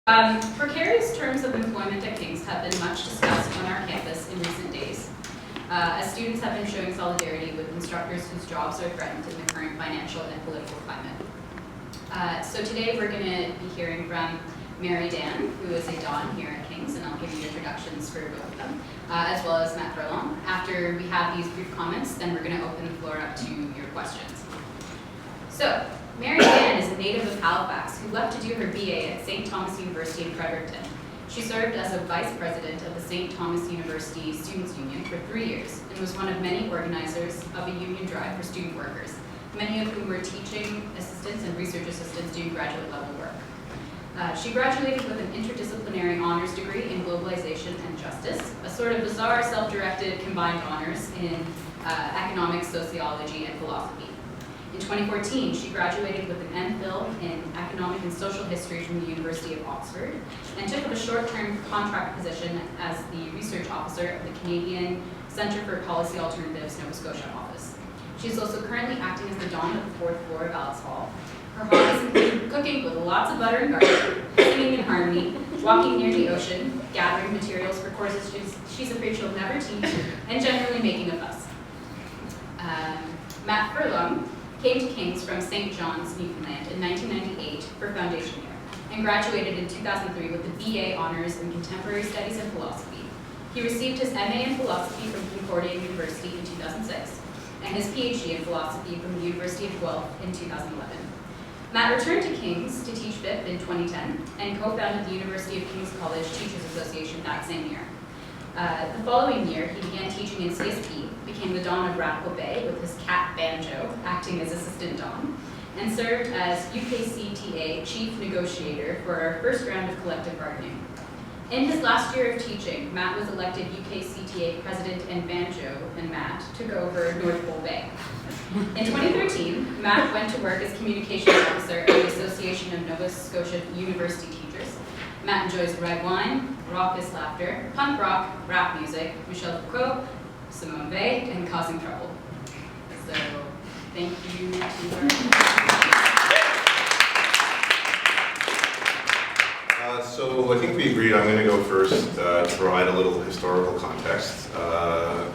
Precarious terms of employment at King's have been much discussed on our campus in recent days, as students have been showing solidarity with instructors whose jobs are threatened in the current financial and political climate. So today we're going to be hearing from Mary Dan, who is a Don here at King's, and I'll give you introductions for both of them, as well as Matt Furlong. After we have these brief comments, then we're going to open the floor up to your questions. So, Mary Dan is a native of Halifax who left to do her BA at St. Thomas University in Fredericton. She served as a vice president of the St. Thomas University Students' Union for 3 years and was one of many organizers of a union drive for student workers, many of whom were teaching assistants and research assistants doing graduate level work. She graduated with an interdisciplinary honors degree in globalization and justice, a sort of bizarre self-directed combined honors in economics, sociology, and philosophy. In 2014, she graduated with an MPhil in Economic and Social History from the University of Oxford and took up a short-term contract position as the research officer of the Canadian Centre for Policy Alternatives Nova Scotia office. She is also currently acting as the Don of the 4th floor of Alex Hall. Her hobbies include cooking with lots of butter and garlic, singing in harmony, walking near the ocean, gathering materials for courses she's afraid she'll never teach, and generally making a fuss. Matt Furlong came to King's from St. John's, Newfoundland in 1998 for foundation year and graduated in 2003 with a BA honors in Contemporary Studies and Philosophy. He received his MA in Philosophy from Concordia University in 2006 and his PhD in Philosophy from the University of Guelph in 2011. Matt returned to King's to teach BIP in 2010 and co-founded the University of King's College Teachers Association that same year. The following year, he began teaching in CSP, became the Don of Radical Bay with his cat Banjo, acting as assistant Don, and served as UKCTA chief negotiator for our first round of collective bargaining. In his last year of teaching, Matt was elected UKCTA president and Banjo and Matt took over North Pole Bay. In 2013, Matt went to work as communications officer at the Association of Nova Scotia University Teachers. Matt enjoys red wine, raucous laughter, punk rock, rap music, Michel Foucault, Simone Weil, and causing trouble. So, thank you to So I think we agreed I'm going to go first to provide a little historical context.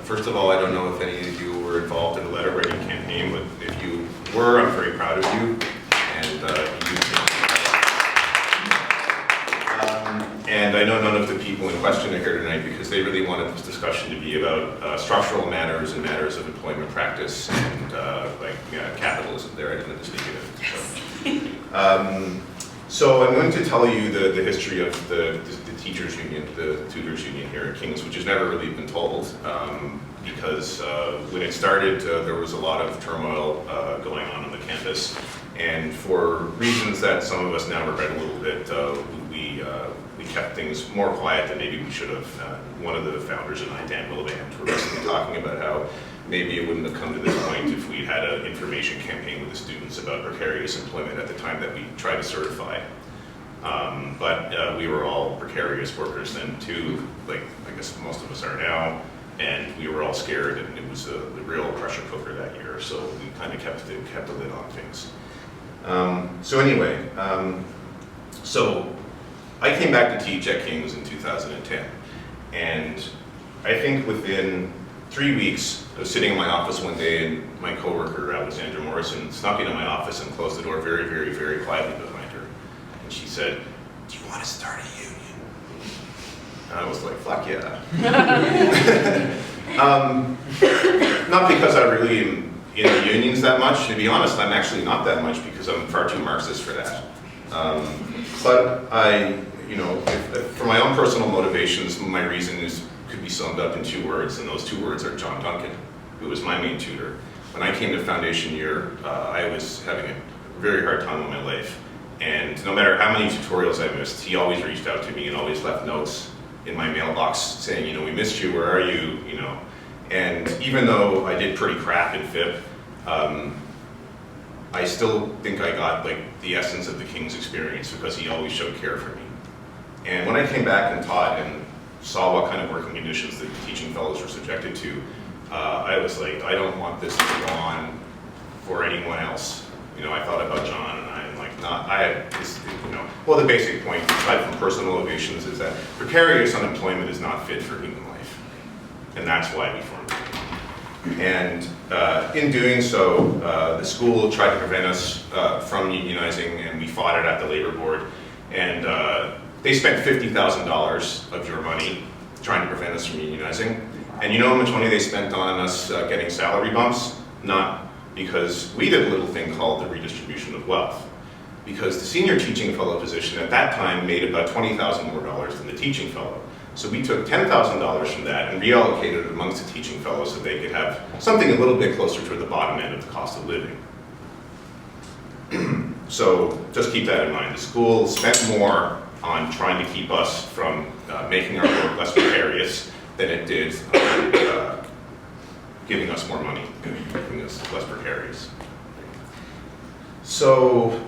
First of all, I don't know if any of you were involved in the letter writing campaign, but if you were, I'm very proud of you. And I know none of the people in question are here tonight because they really wanted this discussion to be about structural matters and matters of employment practice and capitalism there. I didn't speak of it. So I'm going to tell you the history of the teachers union, the tutors union here at King's, which has never really been told because when it started, there was a lot of turmoil going on the campus. And for reasons that some of us now regret a little bit, we kept things more quiet than maybe we should have. One of the founders and I, Dan Miliband, were recently talking about how maybe it wouldn't have come to this point if we'd had an information campaign with the students about precarious employment at the time that we tried to certify. But we were all precarious workers then too, like I guess most of us are now, and we were all scared, and it was the real pressure cooker that year, so we kind of kept a lid on things. So anyway, so I came back to teach at King's in 2010, and I think within 3 weeks, I was sitting in my office one day, and my coworker, Alexandra Morrison, snuck into my office and closed the door very, very, very quietly behind her. And she said, "Do you want to start a union?" And I was like, "Fuck yeah." Not because I really am in the unions that much. To be honest, I'm actually not that much because I'm far too Marxist for that. But for my own personal motivations, my reason could be summed up in 2 words, and those 2 words are John Duncan, who was my main tutor. When I came to foundation year, I was having a very hard time in my life, and no matter how many tutorials I missed, he always reached out to me and always left notes in my mailbox saying, "We missed you, where are you?" And even though I did pretty crap in FIP, I still think I got the essence of the King's experience because he always showed care for me. And when I came back and taught and saw what kind of working conditions the teaching fellows were subjected to, I was like, I don't want this to go on for anyone else. I thought about John, and I'm like, I had this, Well, the basic point, aside from personal motivations, is that precarious unemployment is not fit for human life. And that's why we formed it. And in doing so, the school tried to prevent us from unionizing, and we fought it at the labor board. And they spent $50,000 of your money trying to prevent us from unionizing. And you know how much money they spent on us getting salary bumps? None. Because we did a little thing called the redistribution of wealth. Because the senior teaching fellow position at that time made about $20,000 more than the teaching fellow. So we took $10,000 from that and reallocated it amongst the teaching fellows so they could have something a little bit closer to the bottom end of the cost of living. So just keep that in mind. The school spent more on trying to keep us from making our work less precarious than it did giving us more money, making us less precarious. So,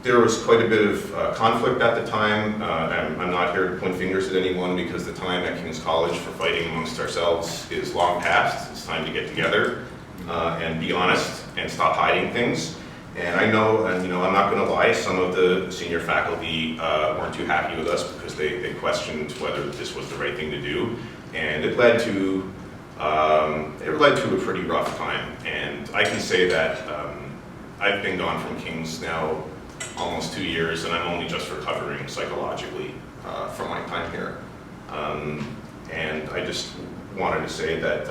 there was quite a bit of conflict at the time. I'm not here to point fingers at anyone because the time at King's College for fighting amongst ourselves is long past. It's time to get together and be honest and stop hiding things. And I know, and I'm not going to lie, some of the senior faculty weren't too happy with us because they questioned whether this was the right thing to do. And it led to a pretty rough time. And I can say that I've been gone from King's now almost 2 years, and I'm only just recovering psychologically from my time here. And I just wanted to say that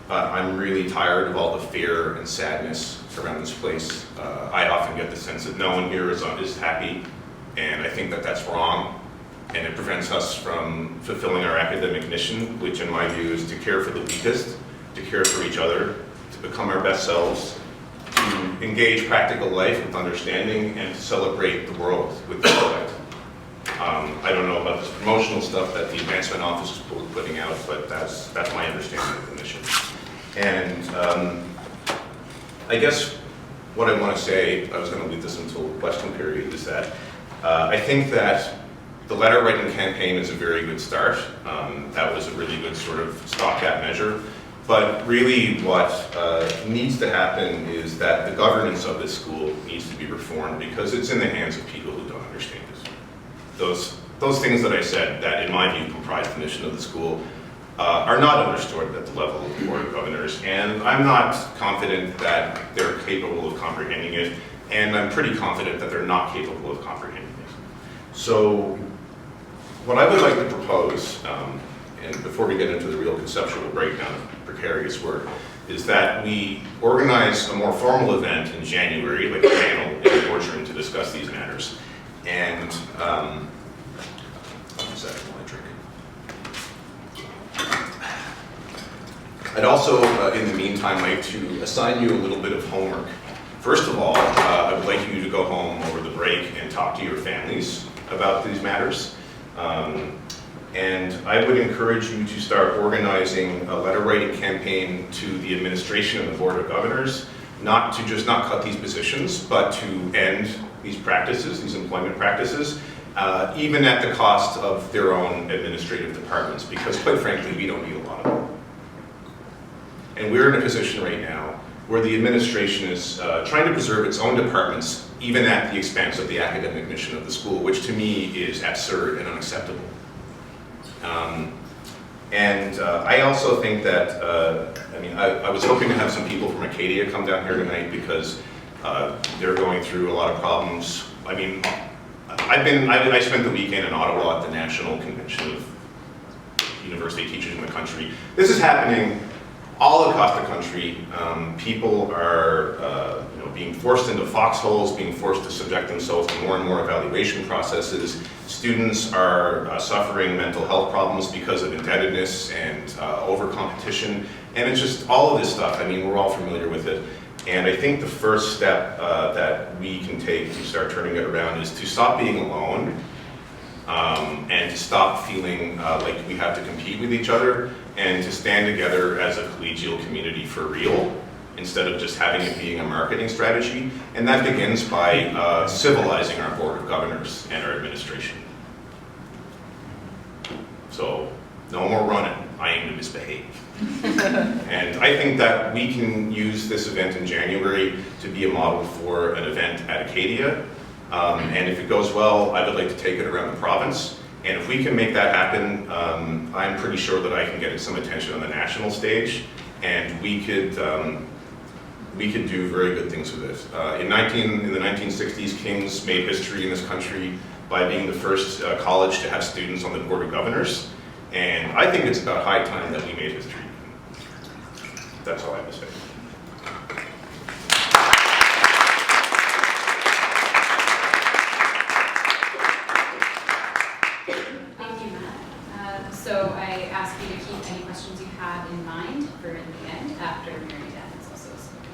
I'm really tired of all the fear and sadness around this place. I often get the sense that no one here is happy, and I think that that's wrong. And it prevents us from fulfilling our academic mission, which in my view is to care for the weakest, to care for each other, to become our best selves, to engage practical life with understanding, and to celebrate the world with delight. I don't know about this promotional stuff that the advancement office is putting out, but that's my understanding of the mission. And I guess what I want to say, I was going to leave this until the question period, is that I think that the letter writing campaign is a very good start. That was a really good sort of stopgap measure. But really what needs to happen is that the governance of this school needs to be reformed because it's in the hands of people who don't understand it. Those things that I said that in my view comprise the mission of the school are not understood at the level of the Board of Governors, and I'm not confident that they're capable of comprehending it, and I'm pretty confident that they're not capable of comprehending it. So what I would like to propose, and before we get into the real conceptual breakdown of precarious work, is that we organize a more formal event in January, like a panel in the boardroom to discuss these matters. And, one second while I drink. I'd also, in the meantime, like to assign you a little bit of homework. First of all, I would like you to go home over the break and talk to your families about these matters. And I would encourage you to start organizing a letter writing campaign to the administration of the Board of Governors, not to just not cut these positions, but to end these practices, these employment practices, even at the cost of their own administrative departments, because quite frankly, we don't need a lot of them. And we're in a position right now where the administration is trying to preserve its own departments, even at the expense of the academic mission of the school, which to me is absurd and unacceptable. I also think that, I was hoping to have some people from Acadia come down here tonight because they're going through a lot of problems. I mean, I spent the weekend in Ottawa at the National Convention of University Teachers in the country. This is happening all across the country. People are being forced into foxholes, being forced to subject themselves to more and more evaluation processes. Students are suffering mental health problems because of indebtedness and over-competition. And it's just all of this stuff. I mean, we're all familiar with it. And I think the first step that we can take to start turning it around is to stop being alone and to stop feeling like we have to compete with each other and to stand together as a collegial community for real instead of just having it being a marketing strategy. And that begins by civilizing our Board of Governors and our administration. So, no more running. I aim to misbehave. And I think that we can use this event in January to be a model for an event at Acadia. And if it goes well, I would like to take it around the province. And if we can make that happen, I'm pretty sure that I can get some attention on the national stage, and we could do very good things with it. In the 1960s, King's made history in this country by being the first college to have students on the Board of Governors, and I think it's about high time that we made history. That's all I have to say. Thank you, Matt. So I ask you to keep any questions you have in mind for in the end after Mary Dan has also spoken.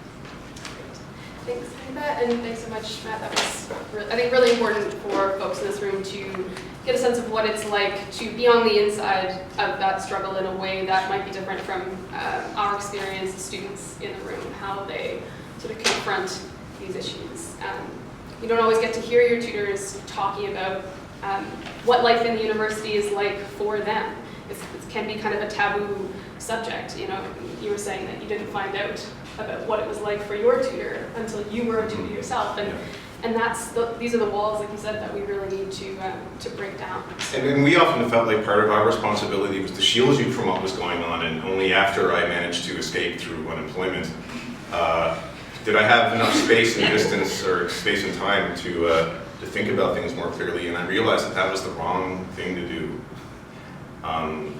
Thanks, Matt, and thanks so much, Matt. That was, I think, really important for folks in this room to get a sense of what it's like to be on the inside of that struggle in a way that might be different from our experience as students in the room, how they sort of confront these issues. You don't always get to hear your tutors talking about what life in the university is like for them. It can be kind of a taboo subject. You know, you were saying that you didn't find out about what it was like for your tutor until you were a tutor yourself, and these are the walls, like you said, that we really need to break down. And we often felt like part of our responsibility was to shield you from what was going on, and only after I managed to escape through unemployment did I have enough space and distance or space and time to think about things more clearly, and I realized that that was the wrong thing to do.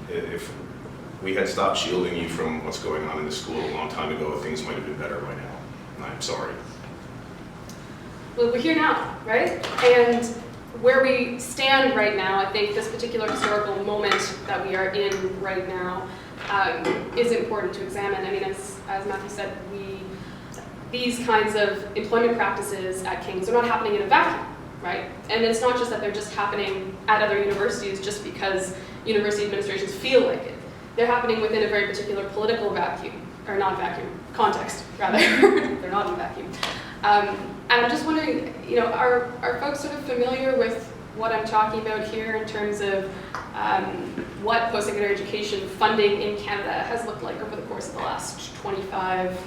If we had stopped shielding you from what's going on in the school a long time ago, things might have been better by now. And I'm sorry. Well, we're here now, right? And where we stand right now, I think this particular historical moment that we are in right now is important to examine. I mean, as Matthew said, these kinds of employment practices at King's are not happening in a vacuum, right? And it's not just that they're just happening at other universities just because university administrations feel like it. They're happening within a very particular political vacuum, or not vacuum, context, rather. They're not in a vacuum. And I'm just wondering, you know, are folks sort of familiar with what I'm talking about here in terms of what post-secondary education funding in Canada has looked like over the course of the last 25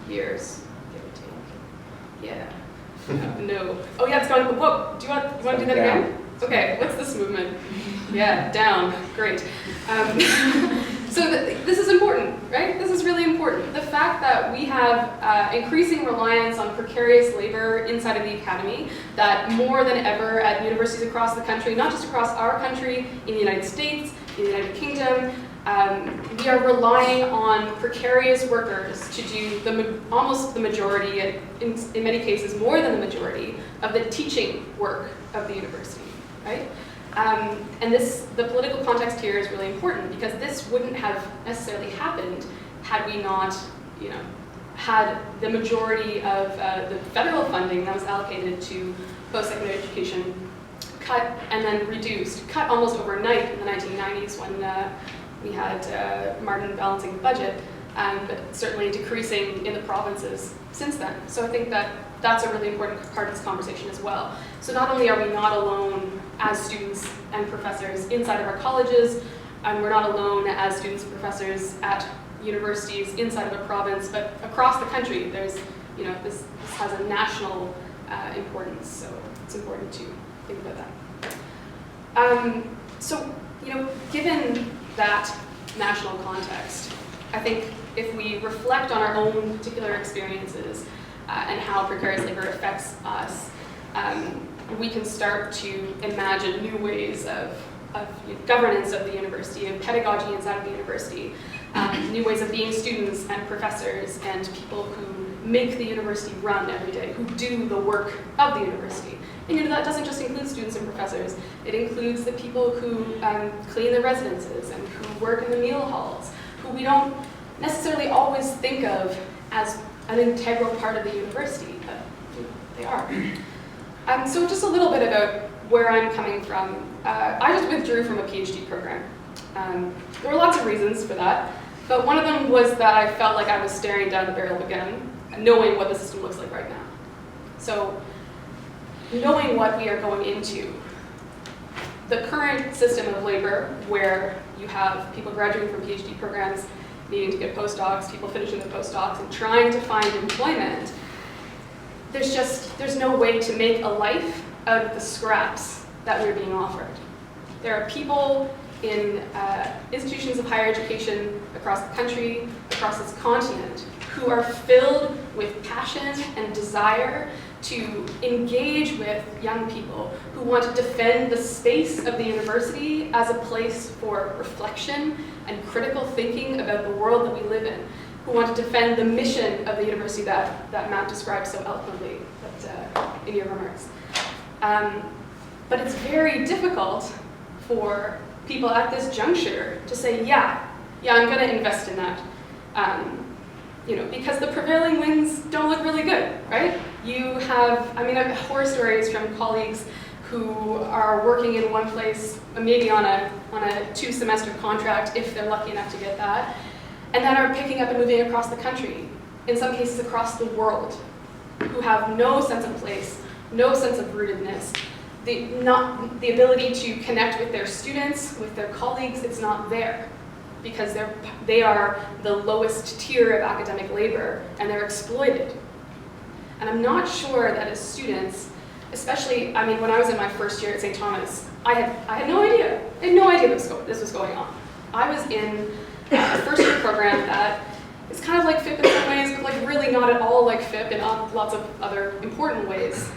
years, give or take? Yeah. No. Oh yeah, it's gone. Whoa. Do you want to do that again? Okay. What's this movement? Yeah, down. Great. So this is important, right? This is really important. The fact that we have increasing reliance on precarious labor inside of the academy, that more than ever at universities across the country, not just across our country, in the United States, in the United Kingdom, we are relying on precarious workers to do almost the majority, in many cases more than the majority, of the teaching work of the university, right? And the political context here is really important because this wouldn't have necessarily happened had we not, you know, had the majority of the federal funding that was allocated to post-secondary education cut and then reduced, cut almost overnight in the 1990s when we had Martin balancing the budget, but certainly decreasing in the provinces since then. So I think that that's a really important part of this conversation as well. So not only are we not alone as students and professors inside of our colleges, and we're not alone as students and professors at universities inside of a province, but across the country, there's, you know, this has a national importance, so it's important to think about that. So, you know, given that national context, I think if we reflect on our own particular experiences and how precarious labor affects us, we can start to imagine new ways of governance of the university and pedagogy inside of the university, new ways of being students and professors and people who make the university run every day, who do the work of the university. And you know, that doesn't just include students and professors. It includes the people who clean the residences and who work in the meal halls, who we don't necessarily always think of as an integral part of the university, but you know, they are. So just a little bit about where I'm coming from. I just withdrew from a PhD program. There were lots of reasons for that, but one of them was that I felt like I was staring down the barrel of a gun, knowing what the system looks like right now. So knowing what we are going into, the current system of labor where you have people graduating from PhD programs needing to get postdocs, people finishing their postdocs and trying to find employment, there's no way to make a life out of the scraps that we're being offered. There are people in institutions of higher education across the country, across this continent, who are filled with passion and desire to engage with young people, who want to defend the space of the university as a place for reflection and critical thinking about the world that we live in, who want to defend the mission of the university that Matt described so eloquently in your remarks. But it's very difficult for people at this juncture to say, yeah, I'm going to invest in that. Because the prevailing winds don't look really good, right? You have, I've had horror stories from colleagues who are working in one place, maybe on a 2-semester contract, if they're lucky enough to get that, and then are picking up and moving across the country, in some cases across the world, who have no sense of place, no sense of rootedness, the ability to connect with their students, with their colleagues, it's not there, because they are the lowest tier of academic labor, and they're exploited. And I'm not sure that as students, especially, when I was in my first year at St. Thomas, I had no idea. I had no idea this was going on. I was in a first year program that is kind of like FIP in some ways, but like really not at all like FIP in lots of other important ways,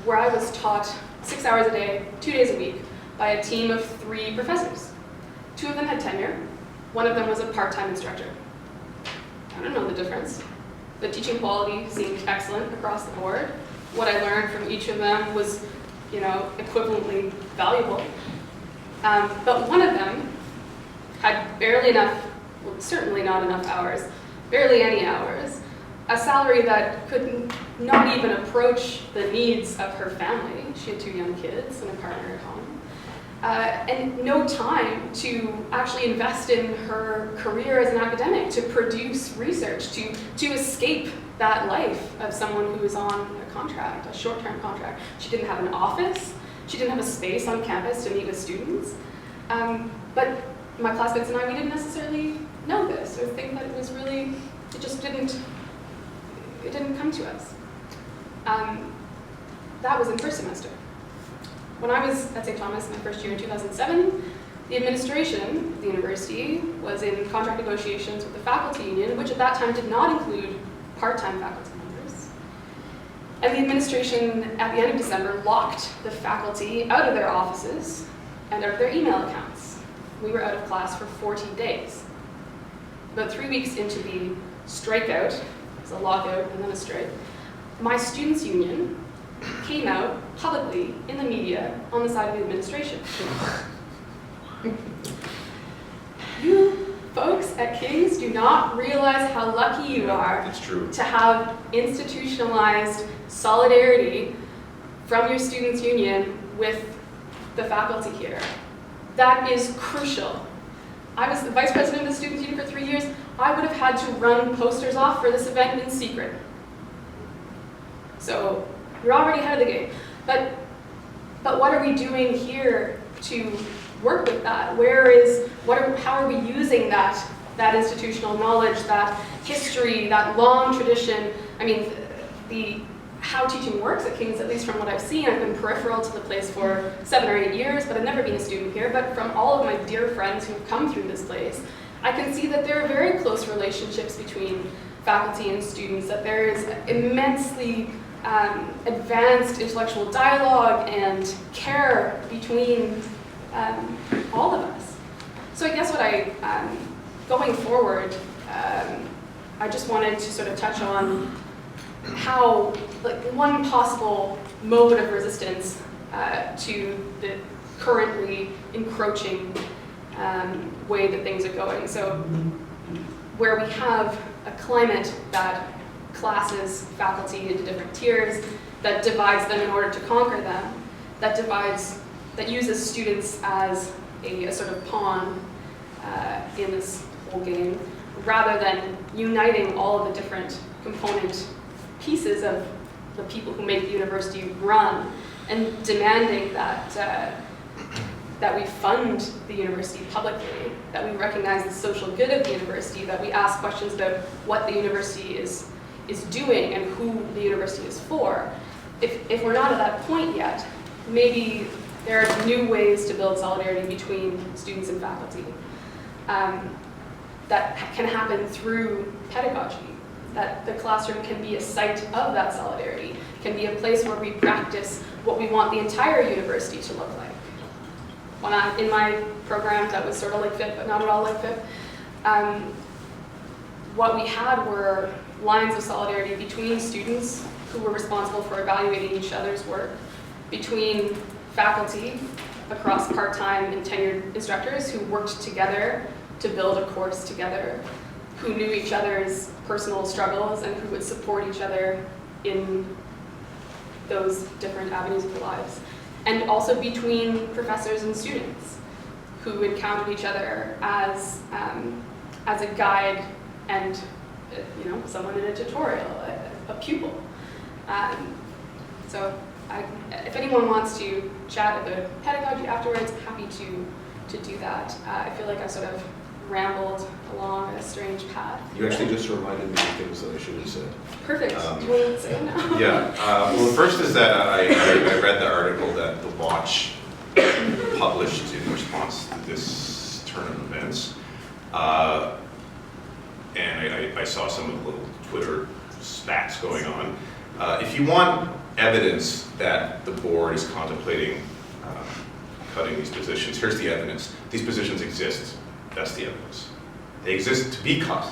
where I was taught 6 hours a day, 2 days a week, by a team of 3 professors. 2 of them had tenure. 1 of them was a part-time instructor. I don't know the difference. The teaching quality seemed excellent across the board. What I learned from each of them was, equivalently valuable. But one of them had barely enough, well, certainly not enough hours, barely any hours, a salary that could not even approach the needs of her family. She had 2 young kids and a partner at home. And no time to actually invest in her career as an academic, to produce research, to escape that life of someone who is on a contract, a short-term contract. She didn't have an office. She didn't have a space on campus to meet with students. But my classmates and I, we didn't necessarily know this or think that it was really, it didn't come to us. That was in first semester. When I was at St. Thomas my first year in 2007, the administration of the university was in contract negotiations with the faculty union, which at that time did not include part-time faculty members. And the administration, at the end of December, locked the faculty out of their offices and out of their email accounts. We were out of class for 40 days. About 3 weeks into the strikeout, it was a lockout and then a strike, my students' union came out publicly in the media on the side of the administration. You folks at King's do not realize how lucky you are to have institutionalized solidarity from your students' union with the faculty here. That is crucial. I was the vice president of the students' union for 3 years. I would have had to run posters off for this event in secret. So you're already ahead of the game. But what are we doing here to work with that? How are we using that institutional knowledge, that history, that long tradition? How teaching works at King's, at least from what I've seen, I've been peripheral to the place for 7 or 8 years, but I've never been a student here. But from all of my dear friends who've come through this place, I can see that there are very close relationships between faculty and students, that there is immensely advanced intellectual dialogue and care between all of us. So I guess going forward, I just wanted to sort of touch on how, one possible mode of resistance to the currently encroaching way that things are going. So where we have a climate that classes faculty into different tiers, that divides them in order to conquer them, that uses students as a sort of pawn in this whole game, rather than uniting all of the different component pieces of the people who make the university run, and demanding that that we fund the university publicly, that we recognize the social good of the university, that we ask questions about what the university is doing and who the university is for. If we're not at that point yet, maybe there are new ways to build solidarity between students and faculty that can happen through pedagogy, that the classroom can be a site of that solidarity, can be a place where we practice what we want the entire university to look like. In my program that was sort of like FIP, but not at all like FIP, what we had were lines of solidarity between students who were responsible for evaluating each other's work, between faculty across part-time and tenured instructors who worked together to build a course together, who knew each other's personal struggles and who would support each other in those different avenues of their lives. And also between professors and students who encountered each other as a guide and someone in a tutorial, a pupil. So if anyone wants to chat about pedagogy afterwards, happy to do that. I feel like I sort of rambled along a strange path. You actually just reminded me of things that I should have said. Perfect. Do you want to say it now? Yeah. Well, the first is that I read the article that the Watch published in response to this turn of events. And I saw some of the little Twitter spats going on. If you want evidence that the board is contemplating cutting these positions, here's the evidence. These positions exist. That's the evidence. They exist to be cut.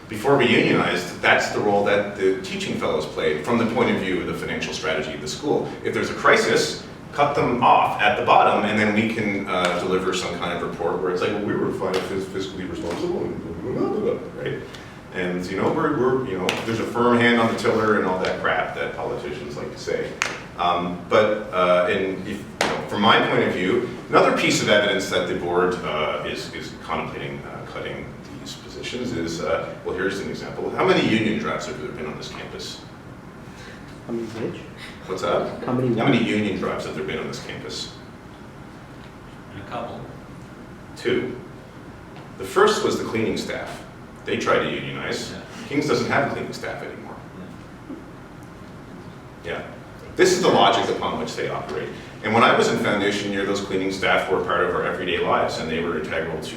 Before we unionized, that's the role that the teaching fellows played from the point of view of the financial strategy of the school. If there's a crisis, cut them off at the bottom, and then we can deliver some kind of report where it's like, well, we were fiscally responsible, and blah, blah, blah, blah, right? And we're there's a firm hand on the tiller and all that crap that politicians like to say. From my point of view, another piece of evidence that the board is contemplating cutting these positions is, well, here's an example. How many union drives have there been on this campus? How many which? What's that? How many? How many union drives have there been on this campus? A couple. 2. The first was the cleaning staff. They tried to unionize. Yeah. King's doesn't have cleaning staff anymore. Yeah. This is the logic upon which they operate. And when I was in foundation year, those cleaning staff were part of our everyday lives, and they were integral to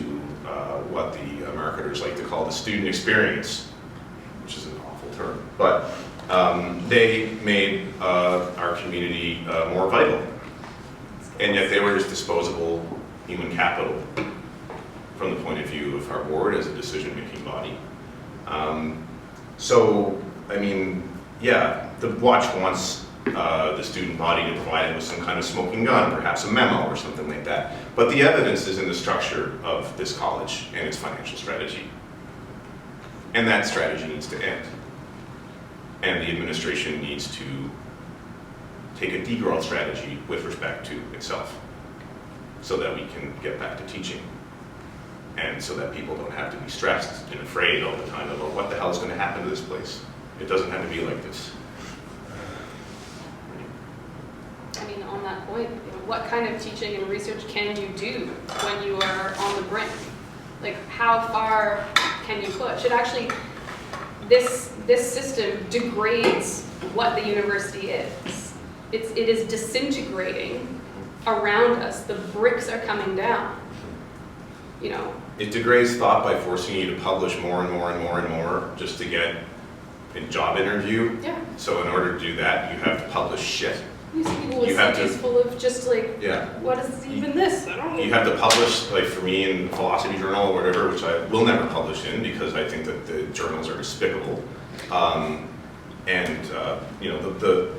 what the marketers like to call the student experience, which is an awful term. But they made our community more vital. And yet they were just disposable human capital from the point of view of our board as a decision-making body. The Watch wants the student body to provide it with some kind of smoking gun, perhaps a memo or something like that. But the evidence is in the structure of this college and its financial strategy. And that strategy needs to end. And the administration needs to take a degrowth strategy with respect to itself so that we can get back to teaching. And so that people don't have to be stressed and afraid all the time about what the hell is going to happen to this place. It doesn't have to be like this. I mean, on that point, what kind of teaching and research can you do when you are on the brink? Like, how far can you push? It actually, this system degrades what the university is. It is disintegrating around us. The bricks are coming down. It degrades thought by forcing you to publish more and more and more and more just to get a job interview. Yeah. So in order to do that, you have to publish shit. You see people with You have studies to- full of just like, Yeah. what is even this? I don't know. You have to publish, like for me in the philosophy journal or whatever, which I will never publish in because I think that the journals are despicable.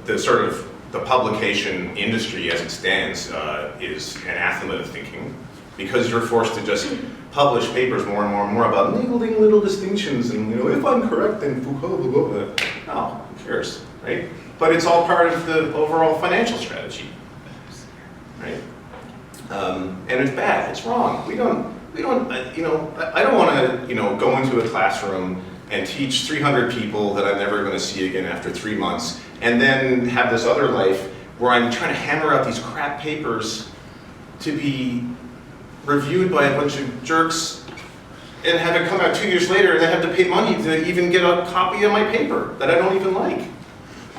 The sort of the publication industry as it stands is anathema to thinking because you're forced to just publish papers more and more and more about niggling little distinctions and, if I'm correct, then Foucault, blah, blah, blah. No, who cares, right? But it's all part of the overall financial strategy, right? And it's bad, it's wrong. I don't want to, go into a classroom and teach 300 people that I'm never going to see again after 3 months, and then have this other life where I'm trying to hammer out these crap papers to be reviewed by a bunch of jerks and have it come out 2 years later and I have to pay money to even get a copy of my paper that I don't even like.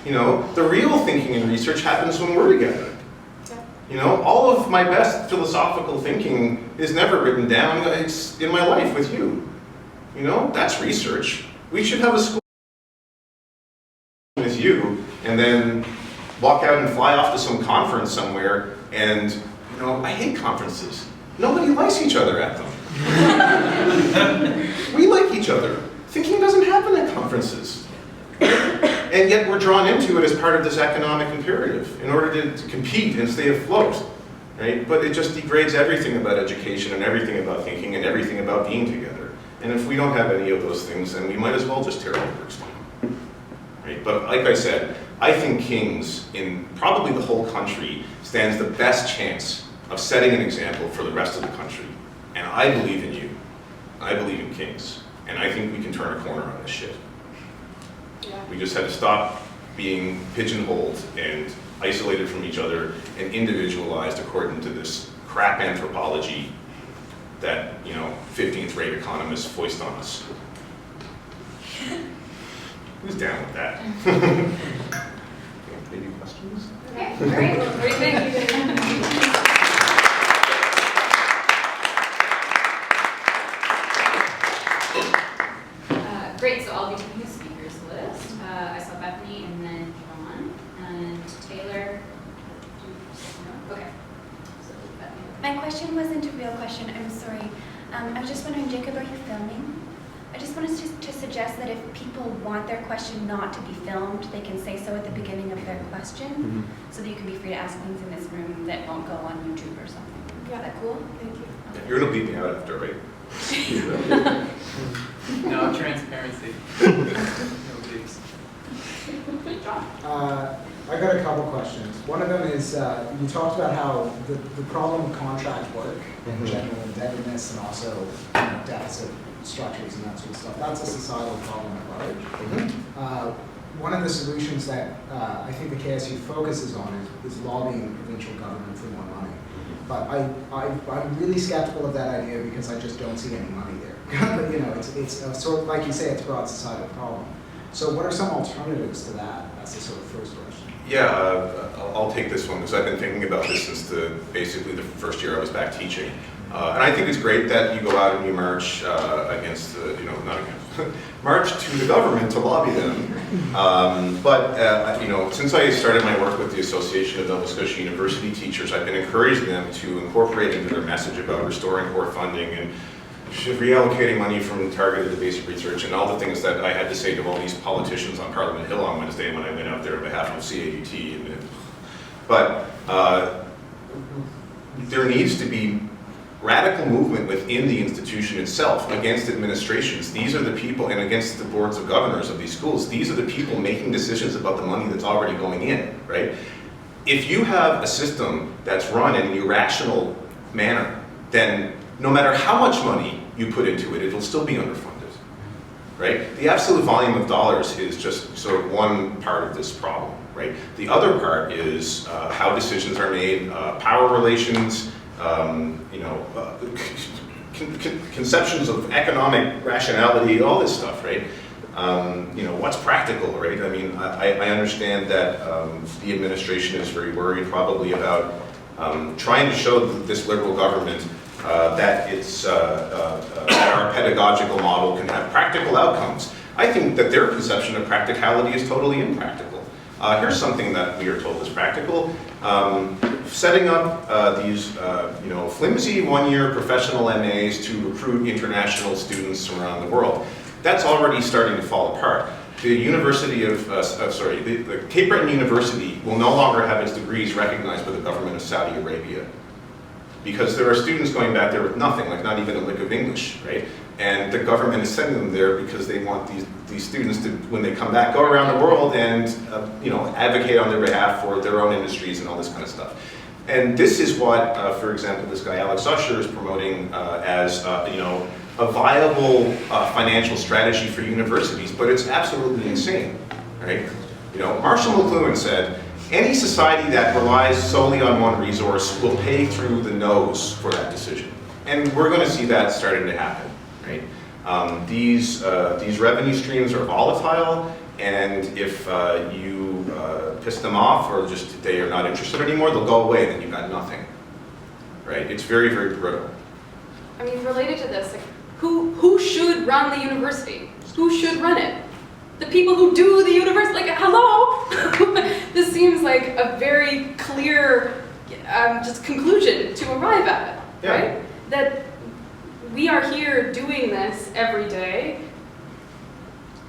You know, the real thinking and research happens when we're together. You know, all of my best philosophical thinking is never written down. It's in my life with you. You know, that's research. We should have a school with you and then walk out and fly off to some conference somewhere and, you know, I hate conferences. Nobody likes each other at them. We like each other. Thinking doesn't happen at conferences. And yet we're drawn into it as part of this economic imperative in order to compete and stay afloat, right? But it just degrades everything about education and everything about thinking and everything about being together. And if we don't have any of those things, then we might as well just tear our works down, right? But like I said, I think King's, in probably the whole country, stands the best chance of setting an example for the rest of the country. And I believe in you. I believe in King's. And I think we can turn a corner on this shit. Yeah. We just had to stop being pigeonholed and isolated from each other and individualized according to this crap anthropology that, you know, 15th rate economists foist on us. Who's down with that? Maybe questions? Okay, all right. What do you think? Great, so I'll be taking the speakers list. I saw Bethany and then John and Taylor. Okay. So Bethany. My question wasn't a real question, I'm sorry. I was just wondering, Jacob, are you filming? I just wanted to suggest that if people want their question not to be filmed, they can say so at the beginning of their question, so that you can be free to ask things in this room that won't go on YouTube or something. Yeah. Is that cool? Thank you. You're gonna bleep me out after, right? No transparency. No bleeps. John. I got a couple questions. One of them is, you talked about how the problem of contract work and general indebtedness and also, you know, deficit structures and that sort of stuff, that's a societal problem at large. One of the solutions that I think the KSU focuses on is lobbying provincial government for more money. But I'm really skeptical of that idea because I just don't see any money there. But, you know, it's a sort of, like you say, it's a broad societal problem. So what are some alternatives to that? That's the sort of first question. Yeah, I'll take this one because I've been thinking about this since basically the first year I was back teaching. And I think it's great that you go out and you march against the, you know, not against, march to the government to lobby them. But you know, since I started my work with the Association of Nova Scotia University Teachers, I've been encouraging them to incorporate into their message about restoring core funding and reallocating money from targeted to basic research and all the things that I had to say to all these politicians on Parliament Hill on Wednesday when I went out there on behalf of CAUT. But there needs to be radical movement within the institution itself against administrations. These are the people, and against the boards of governors of these schools, these are the people making decisions about the money that's already going in, right? If you have a system that's run in an irrational manner, then no matter how much money you put into it, it'll still be underfunded, right? The absolute volume of dollars is just sort of one part of this problem, right? The other part is how decisions are made, power relations, you know, conceptions of economic rationality, all this stuff, right? You know, what's practical, right? I mean, I understand that the administration is very worried probably about trying to show this liberal government that that our pedagogical model can have practical outcomes. I think that their conception of practicality is totally impractical. Here's something that we are told is practical. Setting up these you know, flimsy one-year professional MAs to recruit international students from around the world. That's already starting to fall apart. The University of, the Cape Breton University will no longer have its degrees recognized by the government of Saudi Arabia, because there are students going back there with nothing, like not even a lick of English, right? And the government is sending them there because they want these students to, when they come back, go around the world and you know, advocate on their behalf for their own industries and all this kind of stuff. And this is what, for example, this guy Alex Usher is promoting as you know, a viable financial strategy for universities, but it's absolutely insane, right? You know, Marshall McLuhan said, any society that relies solely on one resource will pay through the nose for that decision. And we're going to see that starting to happen, right? These revenue streams are volatile, and if you piss them off or just they are not interested anymore, they'll go away and then you've got nothing, right? It's very, very brittle. I mean, related to this, like, who should run the university? Who should run it? The people who do the university, like, hello? This seems like a very clear just conclusion to arrive at, Yeah. right? That we are here doing this every day.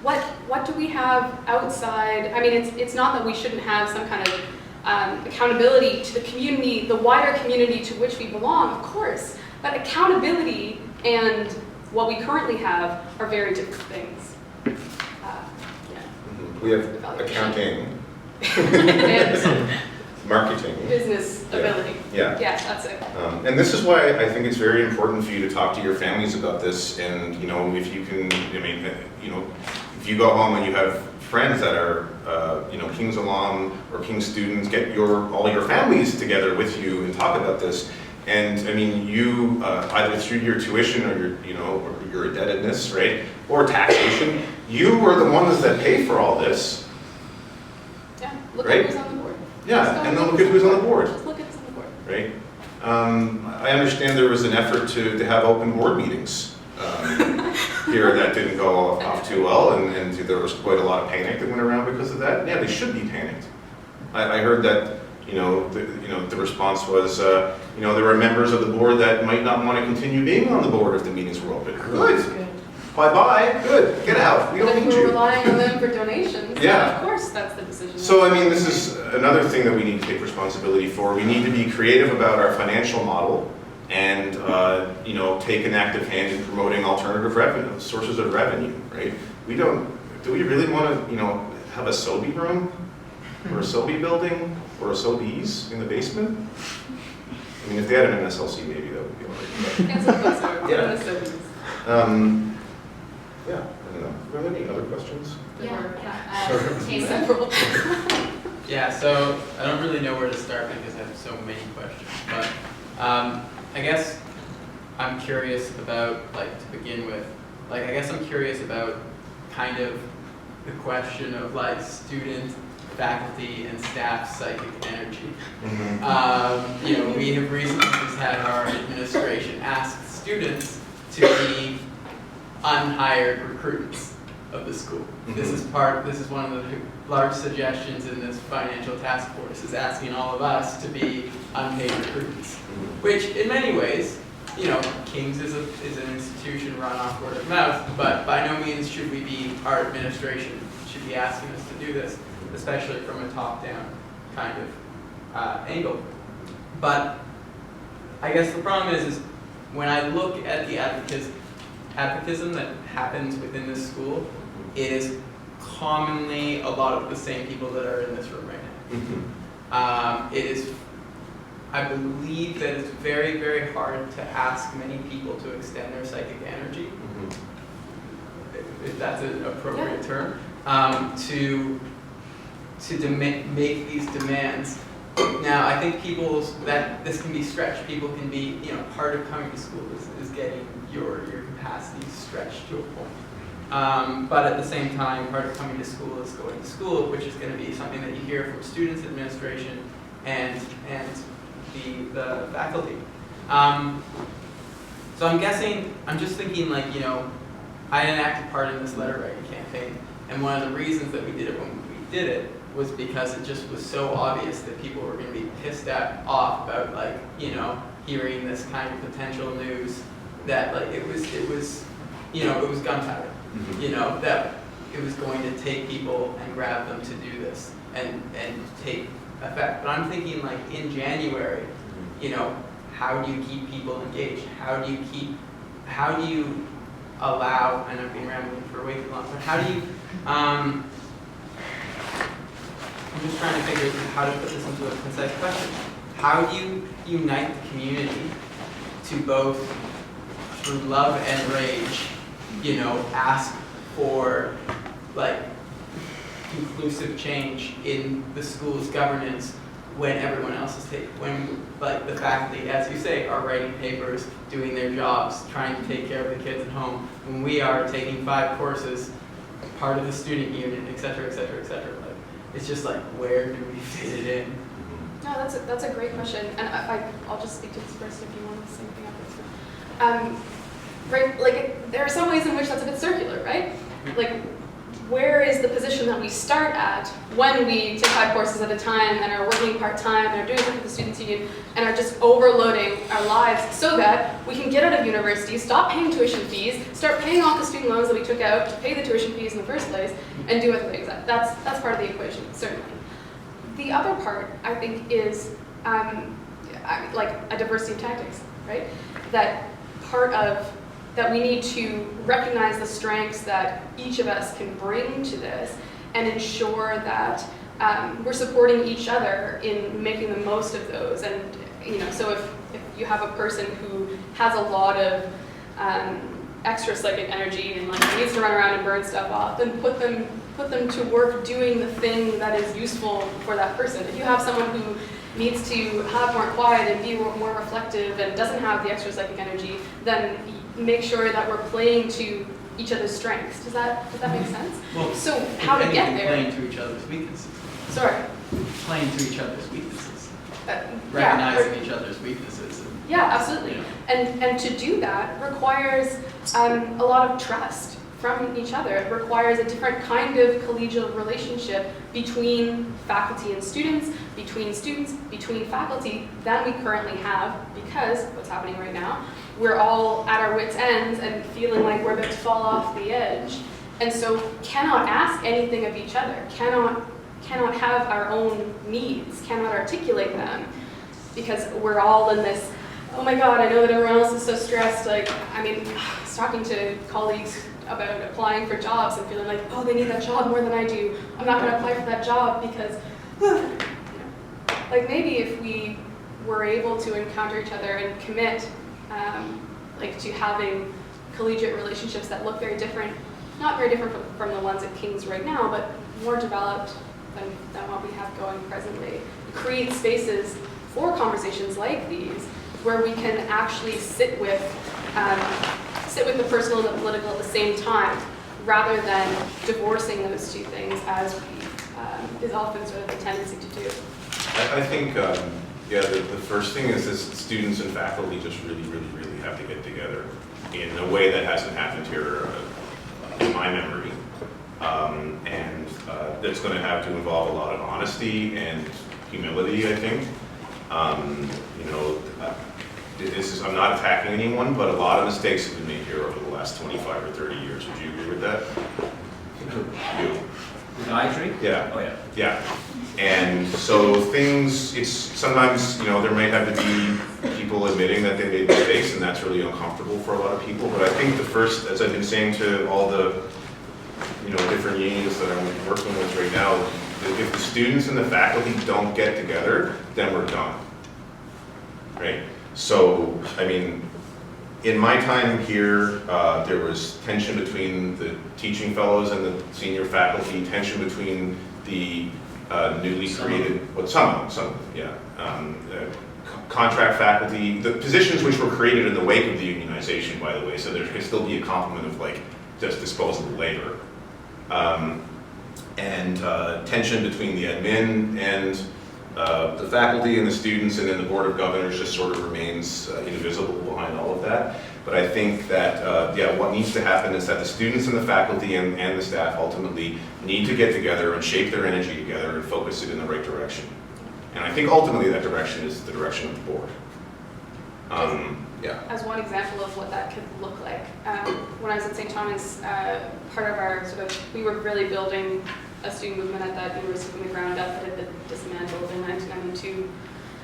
What do we have outside? I mean, it's not that we shouldn't have some kind of accountability to the community, the wider community to which we belong, of course. But accountability and what we currently have are very different things. We have accounting, And marketing. business ability. Yeah. Yes, that's it. And this is why I think it's very important for you to talk to your families about this. And, you know, if you can, I mean, you know, if you go home and you have friends that are, you know, King's alum or King's students, get all your families together with you and talk about this. And I mean, you either through your tuition or your, you know, or your indebtedness, right, or taxation, you were the ones that pay for all this. Yeah, look Right? at who's on the board. Yeah, and then look at who's on the board. Just look at who's on the board. Right? I understand there was an effort to have open board meetings here that didn't go off too well, and there was quite a lot of panic that went around because of that. Yeah, they should be panicked. I heard that, you know, the response was, you know, there were members of the board that might not want to continue being on the board if the meetings were open. Good. Bye-bye. Good. Get out. We But don't if need we're you. relying on them for donations, Yeah. then of course that's the decision. So, I mean, this is another thing that we need to take responsibility for. We need to be creative about our financial model and, you know, take an active hand in promoting alternative revenue, sources of revenue, right? Do we really want to, you know, have a SOBI room or a SOBI building or a SOBIs in the basement? I mean, if they had an MSLC, maybe that would be all right. Cancel the bus hour. Yeah. Go to Sobeys. Yeah, I don't know. Are there any other questions? Taylor. Several. Yeah, so I don't really know where to start because I have so many questions, but I guess I'm curious about, like, to begin with, like, I guess I'm curious about kind of the question of, like, student, faculty, and staff psychic energy. You know, we have recently just had our administration ask students to be unhired recruits of the school. This is one of the large suggestions in this financial task force, is asking all of us to be unpaid recruits. Which, in many ways, you know, King's is an institution run off word of mouth, but by no means should we be, our administration should be asking us to do this, especially from a top-down kind of angle. But I guess the problem is when I look at the advocism that happens within this school, it is commonly a lot of the same people that are in this room right now. It is, I believe that it's very, very hard to ask many people to extend their psychic energy, if that's an appropriate term, to make these demands. Now, I think that this can be stretched. People can be, you know, part of coming to school is getting your capacity stretched to a point. But at the same time, part of coming to school is going to school, which is going to be something that you hear from students, administration, and the faculty. So I'm just thinking, like, you know, I had an active part in this letter writing campaign, and one of the reasons that we did it when we did it was because it just was so obvious that people were going to be pissed off about, like, you know, hearing this kind of potential news that, like, it was, you know, it was gunpowder, you know, that it was going to take people and grab them to do this and take effect. But I'm thinking, like, in January, you know, how do you keep people engaged? How do you allow, and I've been rambling for way too long, but how do you, I'm just trying to figure out how to put this into a concise question. How do you unite the community to both, through love and rage, you know, ask for, like, conclusive change in the school's governance when everyone else is when like the faculty, as you say, are writing papers, doing their jobs, trying to take care of the kids at home, when we are taking 5 courses, part of the student union, et cetera, et cetera, et cetera. Like, it's just like, where do we fit it in? No, that's a great question, and I'll just speak to this first if you want to say anything after. Right, like there are some ways in which that's a bit circular, right? Like, where is the position that we start at when we take 5 courses at a time and are working part-time and are doing something with the Students' Union and are just overloading our lives so that we can get out of university, stop paying tuition fees, start paying off the student loans that we took out to pay the tuition fees in the first place, and do other things. That's part of the equation, certainly. The other part, I think, is like a diversity of tactics, right? That part of that we need to recognize the strengths that each of us can bring to this and ensure that we're supporting each other in making the most of those. And so if you have a person who has a lot of extra psychic energy and like needs to run around and burn stuff off, then put them to work doing the thing that is useful for that person. If you have someone who needs to have more quiet and be more reflective and doesn't have the extra psychic energy, then make sure that we're playing to each other's strengths. Does that make sense? Well, so how to get there? Playing to each other's weaknesses. Sorry. Playing to each other's weaknesses. Yeah, Recognizing each other's weaknesses. Yeah, absolutely. And to do that requires a lot of trust from each other. It requires a different kind of collegial relationship between faculty and students, between faculty than we currently have, because what's happening right now, we're all at our wits' ends and feeling like we're about to fall off the edge, and so cannot ask anything of each other, cannot have our own needs, cannot articulate them, because we're all in this, oh my God, I know that everyone else is so stressed. Like, I mean, I was talking to colleagues about applying for jobs and feeling like, oh, they need that job more than I do. I'm not going to apply for that job because, like maybe if we were able to encounter each other and commit like to having collegiate relationships that look very different, not very different from the ones at King's right now, but more developed than what we have going presently. Create spaces for conversations like these where we can actually sit with the personal and the political at the same time, rather than divorcing those two things as is often sort of the tendency to do. I think, the first thing is students and faculty just really have to get together in a way that hasn't happened here in my memory. And that's going to have to involve a lot of honesty and humility, I think. I'm not attacking anyone, but a lot of mistakes have been made here over the last 25 or 30 years. Would you agree with that? You. I agree? Yeah. Oh, yeah. Yeah. And so it's sometimes, there might have to be people admitting that they made mistakes, and that's really uncomfortable for a lot of people. But I think the first, as I've been saying to all the, different unions that I'm working with right now, if the students and the faculty don't get together, then we're done. Right? So, in my time here, there was tension between the teaching fellows and the senior faculty, tension between the newly created, contract faculty, the positions which were created in the wake of the unionization, by the way, so there could still be a complement of just disposable labor. And tension between the admin and the faculty and the students, and then the Board of Governors just sort of remains invisible behind all of that. But I think that, what needs to happen is that the students and the faculty and the staff ultimately need to get together and shape their energy together and focus it in the right direction. And I think ultimately that direction is the direction of the board. As one example of what that could look like, when I was at St. Thomas, part of our we were really building a student movement at that university from the ground up that had been dismantled in 1992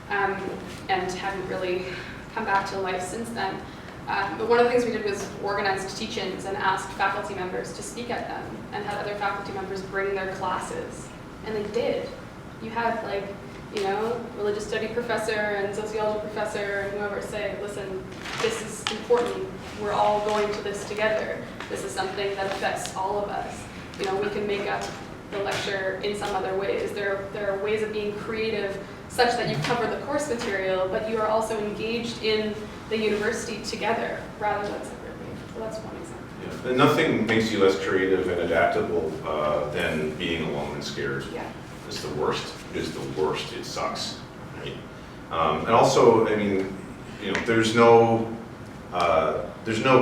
and hadn't really come back to life since then. But one of the things we did was organized teach-ins and asked faculty members to speak at them and had other faculty members bring their classes. And they did. You had religious study professor and sociology professor and whoever say, listen, this is important. We're all going to this together. This is something that affects all of us. We can make up the lecture in some other ways. There are ways of being creative such that you cover the course material, but you are also engaged in the university together rather than separately. So that's one example. Yeah. And nothing makes you less creative and adaptable than being alone and scared. Yeah. It's the worst. It is the worst. It sucks. Right? And also, I mean, you know, there's no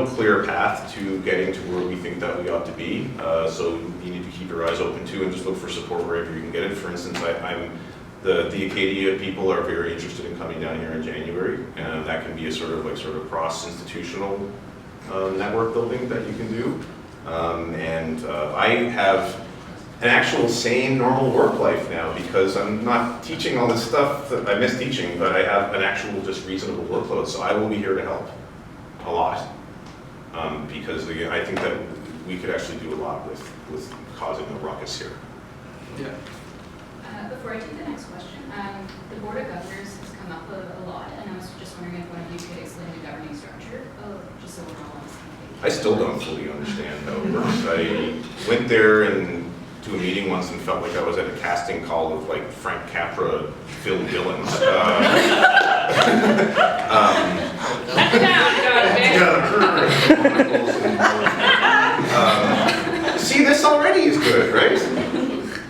clear path to getting to where we think that we ought to be. So you need to keep your eyes open too, and just look for support wherever you can get it. For instance, the Acadia people are very interested in coming down here in January, and that can be a sort of cross-institutional network building that you can do. I have an actual sane, normal work life now because I'm not teaching all this stuff that I miss teaching, but I have an actual just reasonable workload, so I will be here to help a lot. Because again, I think that we could actually do a lot with causing a ruckus here. Yeah. Before I take the next question, the Board of Governors has come up a lot, and I was just wondering if one of you could explain the governing structure, just so we're all on the same page. I still don't fully understand how it works. I went there and to a meeting once and felt like I was at a casting call of like Frank Capra, Phil Dillons. See, this already is good, right?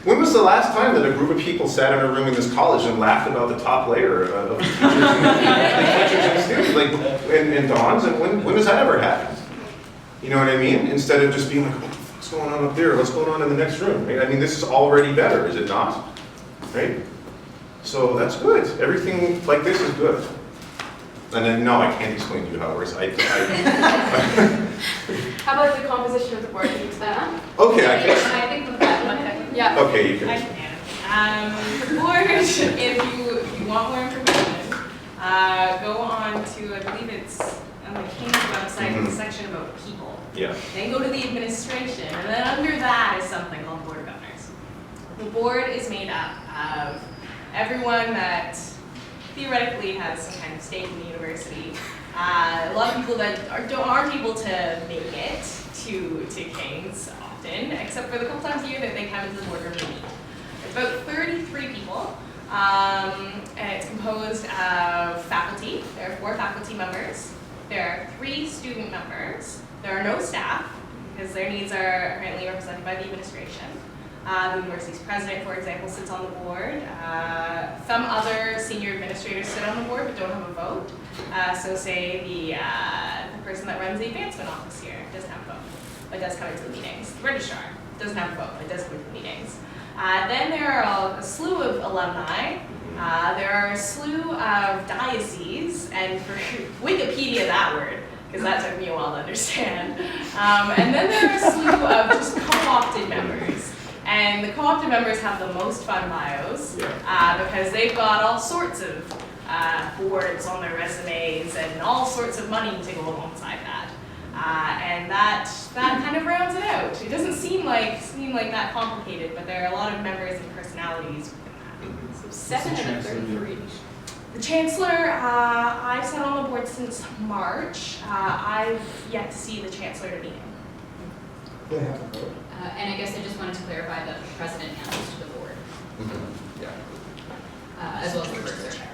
When was the last time that a group of people sat in a room in this college and laughed about the top layer of the teachers and students, like, and dons, and when has that ever happened? You know what I mean? Instead of just being like, what's going on up there? What's going on in the next room? Right? I mean, this is already better, is it not? Right? So that's good. Everything like this is good. And then, no, I can't explain to you how it works. How about the composition of the board? Can you explain that? Okay, I can. I think with that one, Yeah. Okay, you I can. can. The board, if you want more information, go on to, I believe it's on the King's website, the section about people. Yeah. Then go to the administration, and then under that is something called Board of Governors. The board is made up of everyone that theoretically has some kind of stake in the university. A lot of people that aren't able to make it to King's often, except for the couple times a year that they come into the boardroom to meet. It's about 33 people, and it's composed of faculty. There are 4 faculty members. There are 3 student members. There are no staff, because their needs are currently represented by the administration. The university's president, for example, sits on the board. Some other senior administrators sit on the board but don't have a vote. So say the person that runs the advancement office here doesn't have a vote, but does come into the meetings. The registrar doesn't have a vote, but does come into the meetings. Then there are a slew of alumni. There are a slew of dioceses, and for Wikipedia that word, because that took me a while to understand. And then there are a slew of just co-opted members. And the co-opted members have the most fun bios because they've got all sorts of boards on their resumes and all sorts of money to go alongside that. And that kind of rounds it out. It doesn't seem like that complicated, but there are a lot of members and personalities within that. So 7 out of 33. The Chancellor, I've sat on the board since March. I've yet to see the Chancellor at a meeting. They have a vote. and I guess I just wanted to clarify that the president answers to the board, as well as the first chair.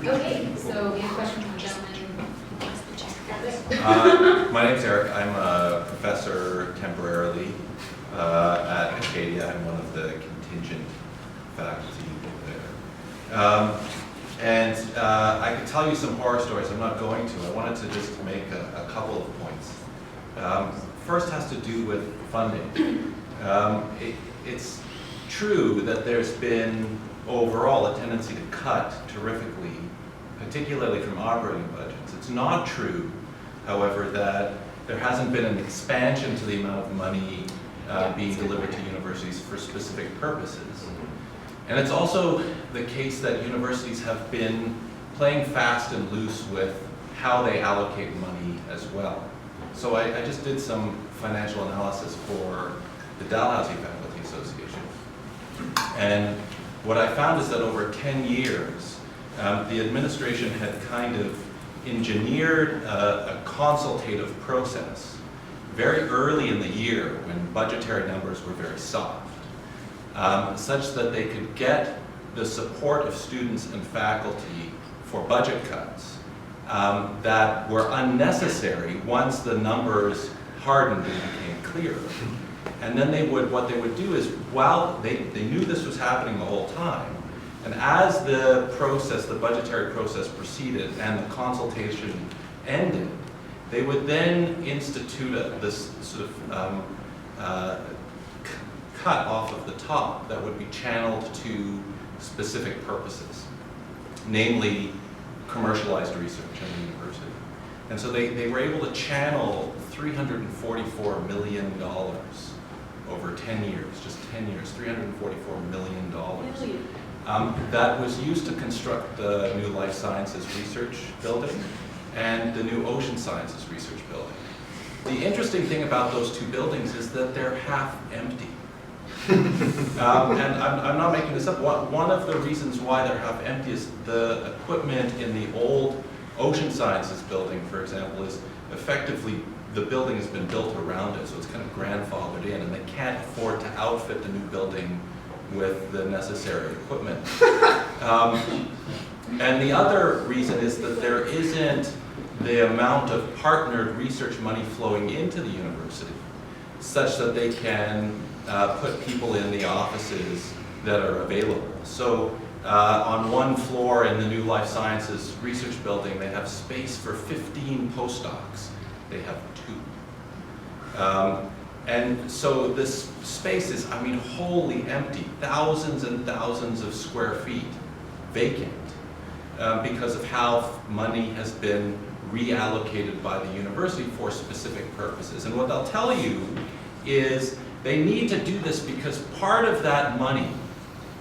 Okay, so we have a question from the gentleman. My name's Eric. I'm a professor temporarily at Acadia. I'm one of the contingent faculty there. I could tell you some horror stories. I'm not going to. I wanted to just make a couple of points. First has to do with funding. It's true that there's been overall a tendency to cut terrifically, particularly from operating budgets. It's not true, however, that there hasn't been an expansion to the amount of money being delivered to universities for specific purposes. And it's also the case that universities have been playing fast and loose with how they allocate money as well. So I just did some financial analysis for the Dalhousie Faculty Association. And what I found is that over 10 years, the administration had kind of engineered a consultative process very early in the year when budgetary numbers were very soft, such that they could get the support of students and faculty for budget cuts that were unnecessary once the numbers hardened and became clearer. And then what they would do is, while they knew this was happening the whole time, and as the budgetary process proceeded and the consultation ended, they would then institute this sort of cut off of the top that would be channeled to specific purposes, namely commercialized research at the university. And so they were able to channel $344 million over 10 years, just 10 years, $344 million. That was used to construct the new Life Sciences Research Building and the new Ocean Sciences Research Building. The interesting thing about those two buildings is that they're half empty. And I'm not making this up. One of the reasons why they're half empty is the equipment in the old Ocean Sciences Building, for example, is effectively, the building has been built around it, so it's kind of grandfathered in, and they can't afford to outfit the new building with the necessary equipment. And the other reason is that there isn't the amount of partnered research money flowing into the university such that they can put people in the offices that are available. So on one floor in the new Life Sciences Research Building, they have space for 15 postdocs. They have 2. And so this space is, I mean, wholly empty, thousands and thousands of square feet vacant because of how money has been reallocated by the university for specific purposes. And what they'll tell you is they need to do this because part of that money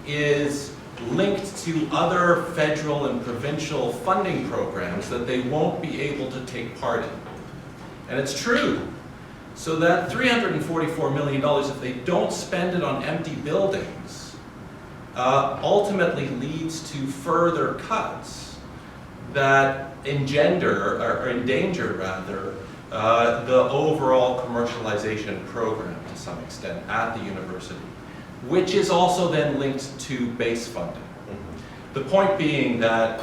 is linked to other federal and provincial funding programs that they won't be able to take part in. And it's true. So that $344 million, if they don't spend it on empty buildings, ultimately leads to further cuts that endanger the overall commercialization program to some extent at the university, which is also then linked to base funding. The point being that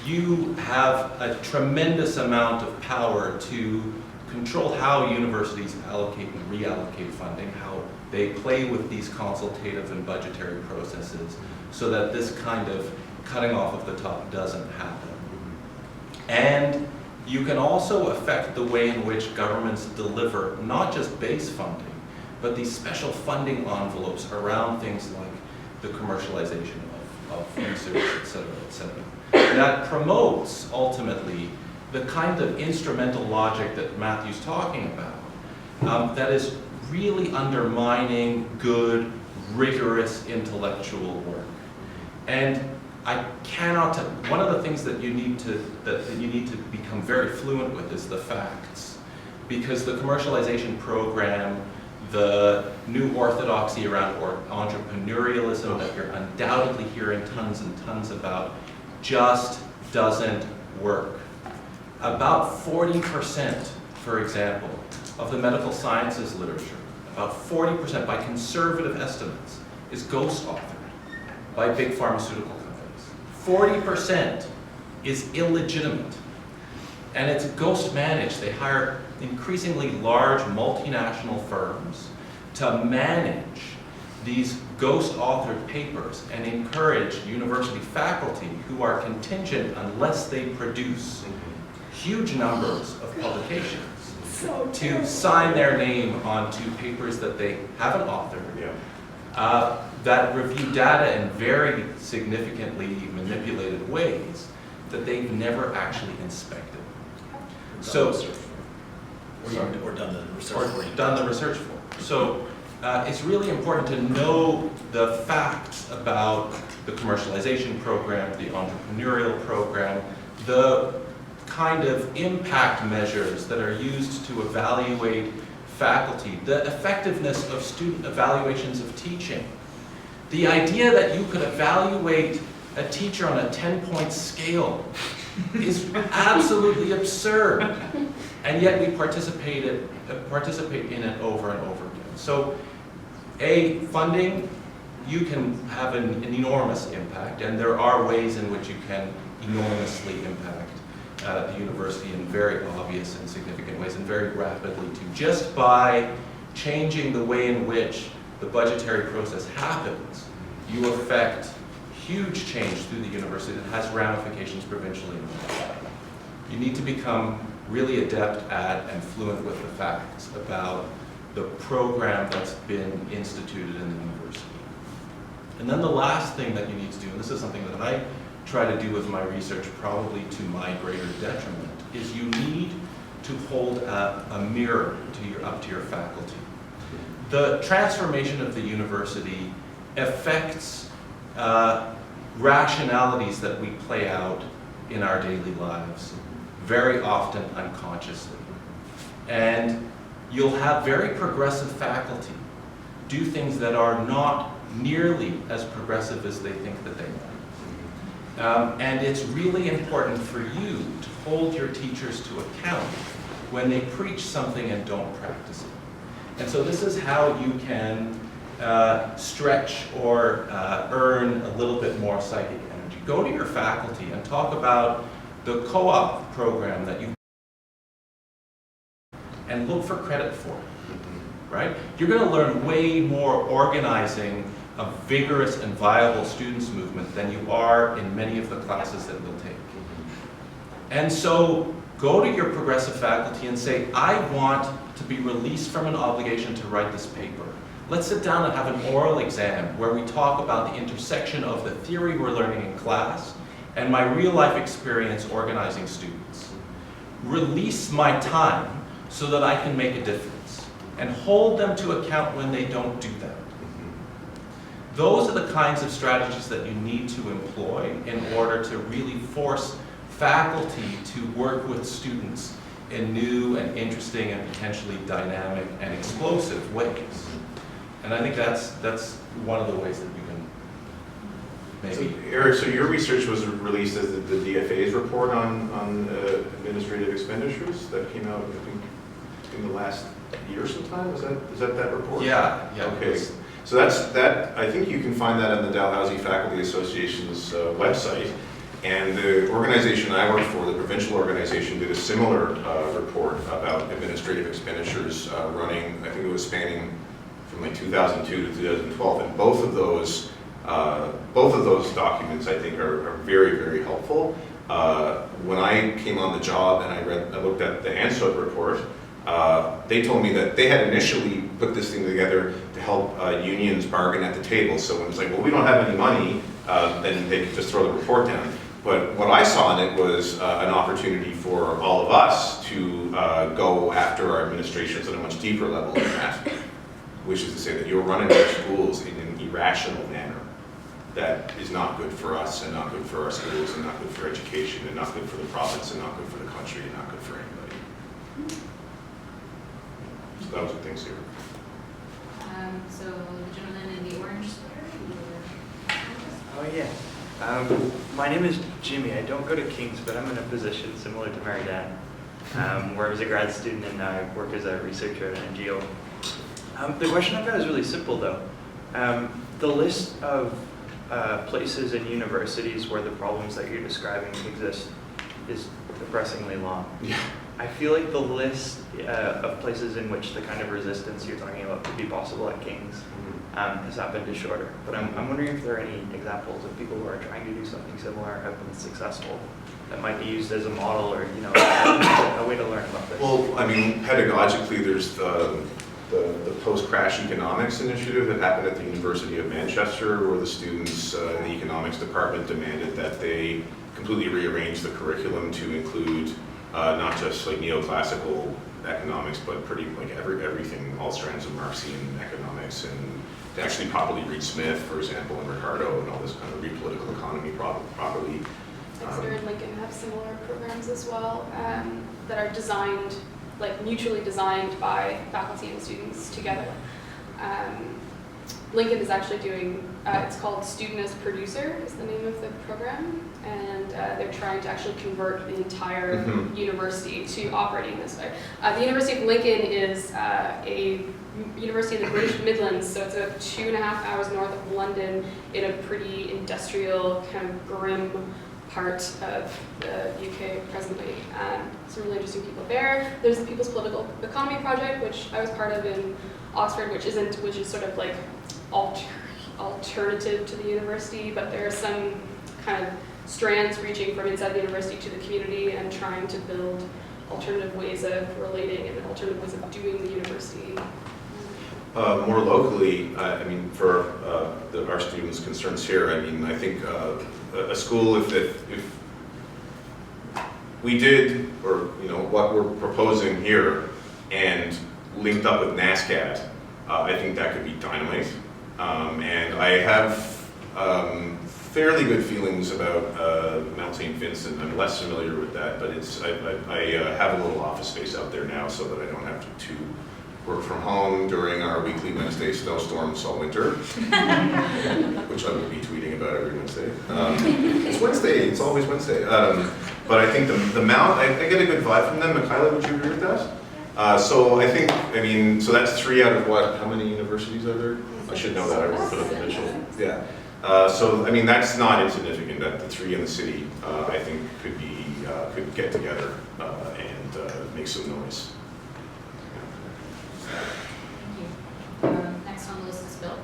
you have a tremendous amount of power to control how universities allocate and reallocate funding, how they play with these consultative and budgetary processes so that this kind of cutting off of the top doesn't happen. And you can also affect the way in which governments deliver not just base funding, but these special funding envelopes around things like the commercialization of research, et cetera, et cetera. That promotes, ultimately, the kind of instrumental logic that Matthew's talking about, that is really undermining good, rigorous intellectual work. And I cannot, one of the things that you need to become very fluent with is the facts. Because the commercialization program, the new orthodoxy around entrepreneurialism that you're undoubtedly hearing tons and tons about, just doesn't work. About 40%, for example, of the medical sciences literature, about 40% by conservative estimates, is ghost authored by big pharmaceutical companies. 40% is illegitimate. And it's ghost managed. They hire increasingly large multinational firms to manage these ghost authored papers and encourage university faculty who are contingent unless they produce huge numbers of publications to sign their name onto papers that they haven't authored, that review data in very significantly manipulated ways that they've never actually inspected. So, or done the research for. So it's really important to know the facts about the commercialization program, the entrepreneurial program, the kind of impact measures that are used to evaluate faculty, the effectiveness of student evaluations of teaching. The idea that you could evaluate a teacher on a 10-point scale is absolutely absurd. And yet we participate in it over and over again. So, funding, you can have an enormous impact, and there are ways in which you can enormously impact the university in very obvious and significant ways, and very rapidly too. Just by changing the way in which the budgetary process happens, you affect huge change through the university that has ramifications provincially. You need to become really adept at and fluent with the facts about the program that's been instituted in the university. And then the last thing that you need to do, and this is something that I try to do with my research, probably to my greater detriment, is you need to hold a mirror up to your faculty. The transformation of the university affects rationalities that we play out in our daily lives, very often unconsciously. And you'll have very progressive faculty do things that are not nearly as progressive as they think that they are. And it's really important for you to hold your teachers to account when they preach something and don't practice it. And so this is how you can stretch or earn a little bit more psychic energy. Go to your faculty and talk about the co-op program that you and look for credit for it, right? You're going to learn way more organizing a vigorous and viable students movement than you are in many of the classes that you'll take. And so go to your progressive faculty and say, I want to be released from an obligation to write this paper. Let's sit down and have an oral exam where we talk about the intersection of the theory we're learning in class and my real life experience organizing students. Release my time so that I can make a difference, and hold them to account when they don't do that. Those are the kinds of strategies that you need to employ in order to really force faculty to work with students in new and interesting and potentially dynamic and explosive ways. And I think that's one of the ways that you can maybe... So, Eric, so your research was released as the DFA's report on administrative expenditures that came out, I think, in the last year sometime? Is that report? Yeah. Okay. So that. I think you can find that on the Dalhousie Faculty Association's website. And the organization I work for, the provincial organization, did a similar report about administrative expenditures running, I think it was spanning from like 2002 to 2012. And both of those documents, I think, are very, very helpful. When I came on the job and I looked at the ANSOT report, they told me that they had initially put this thing together to help unions bargain at the table. So when it's like, well, we don't have any money, then they could just throw the report down. But what I saw in it was an opportunity for all of us to go after our administrations at a much deeper level than that, which is to say that you're running our schools in an irrational manner that is not good for us and not good for our schools and not good for education and not good for the province and not good for the country and not good for anybody. So those are things here. So the gentleman in the orange sweater. Oh yeah. My name is Jimmy. I don't go to King's, but I'm in a position similar to Mary Dan, where I was a grad student and I work as a researcher at an NGO. The question I've got is really simple though. The list of places and universities where the problems that you're describing exist is depressingly long. Yeah. I feel like the list of places in which the kind of resistance you're talking about could be possible at King's has happened is shorter. But I'm wondering if there are any examples of people who are trying to do something similar, have been successful, that might be used as a model or a way to learn about this. Well, I mean, pedagogically, there's the post-crash economics initiative that happened at the University of Manchester, where the students in the economics department demanded that they completely rearrange the curriculum to include not just like neoclassical economics, but pretty like everything, all strands of Marxian economics, and to actually properly read Smith, for example, and Ricardo, and all this kind of read political economy properly. Exeter and Lincoln have similar programs as well that are designed, like mutually designed by faculty and students together. Lincoln is actually doing, it's called Student as Producer is the name of the program, and they're trying to actually convert the entire university to operating this way. The University of Lincoln is a university in the British Midlands, so it's about 2.5 hours north of London in a pretty industrial, kind of grim part of the UK presently. Some really interesting people there. There's the People's Political Economy Project, which I was part of in Oxford, which is sort of like alternative to the university, but there are some kind of strands reaching from inside the university to the community and trying to build alternative ways of relating and alternative ways of doing the university. More locally, I mean, for our students' concerns here, I mean, I think a school, if we did, or what we're proposing here, and linked up with NASCAD, I think that could be dynamite. And I have fairly good feelings about Mount St. Vincent. I'm less familiar with that, but I have a little office space out there now so that I don't have to work from home during our weekly Wednesday snowstorms all winter, which I will be tweeting about every Wednesday. It's Wednesday, it's always Wednesday. But I think the Mount, I get a good vibe from them. Michaela, would you agree with that? So I think, so that's 3 out of what, how many universities are there? I should know that, I wrote it up initially. Yeah. So, that's not insignificant, that the 3 in the city, I think could get together and make some noise. Thank you. Next on the list is Bill.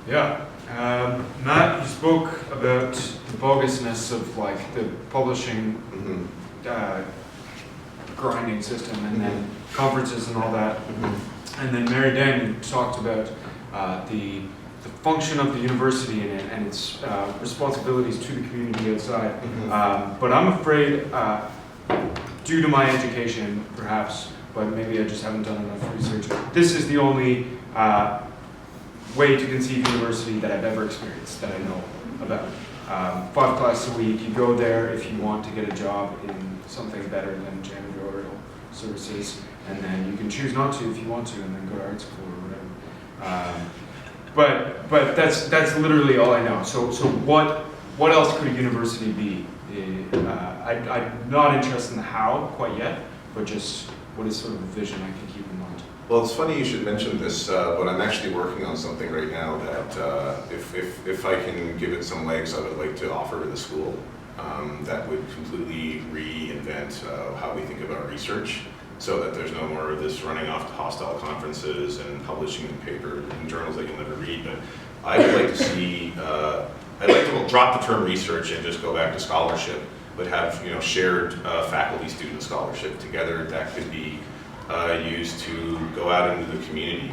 Yeah, Matt, you spoke about the bogusness of like the publishing grinding system and then conferences and all that. And then Mary Dan, you talked about the function of the university and its responsibilities to the community outside. But I'm afraid, due to my education, perhaps, but maybe I just haven't done enough research, this is the only way to conceive university that I've ever experienced, that I know about. 5 classes a week, you go there if you want to get a job in something better than janitorial services, and then you can choose not to if you want to, and then go to art school or whatever. But that's literally all I know. So what else could a university be? I'm not interested in the how quite yet, but just what is sort of a vision I can keep in mind. Well, it's funny you should mention this, but I'm actually working on something right now that if I can give it some legs, I would like to offer to the school that would completely reinvent how we think about research, so that there's no more of this running off to hostile conferences and publishing in paper and journals that you'll never read. But I would like to see, I'd like to drop the term research and just go back to scholarship, but have shared faculty-student scholarship together that could be used to go out into the community.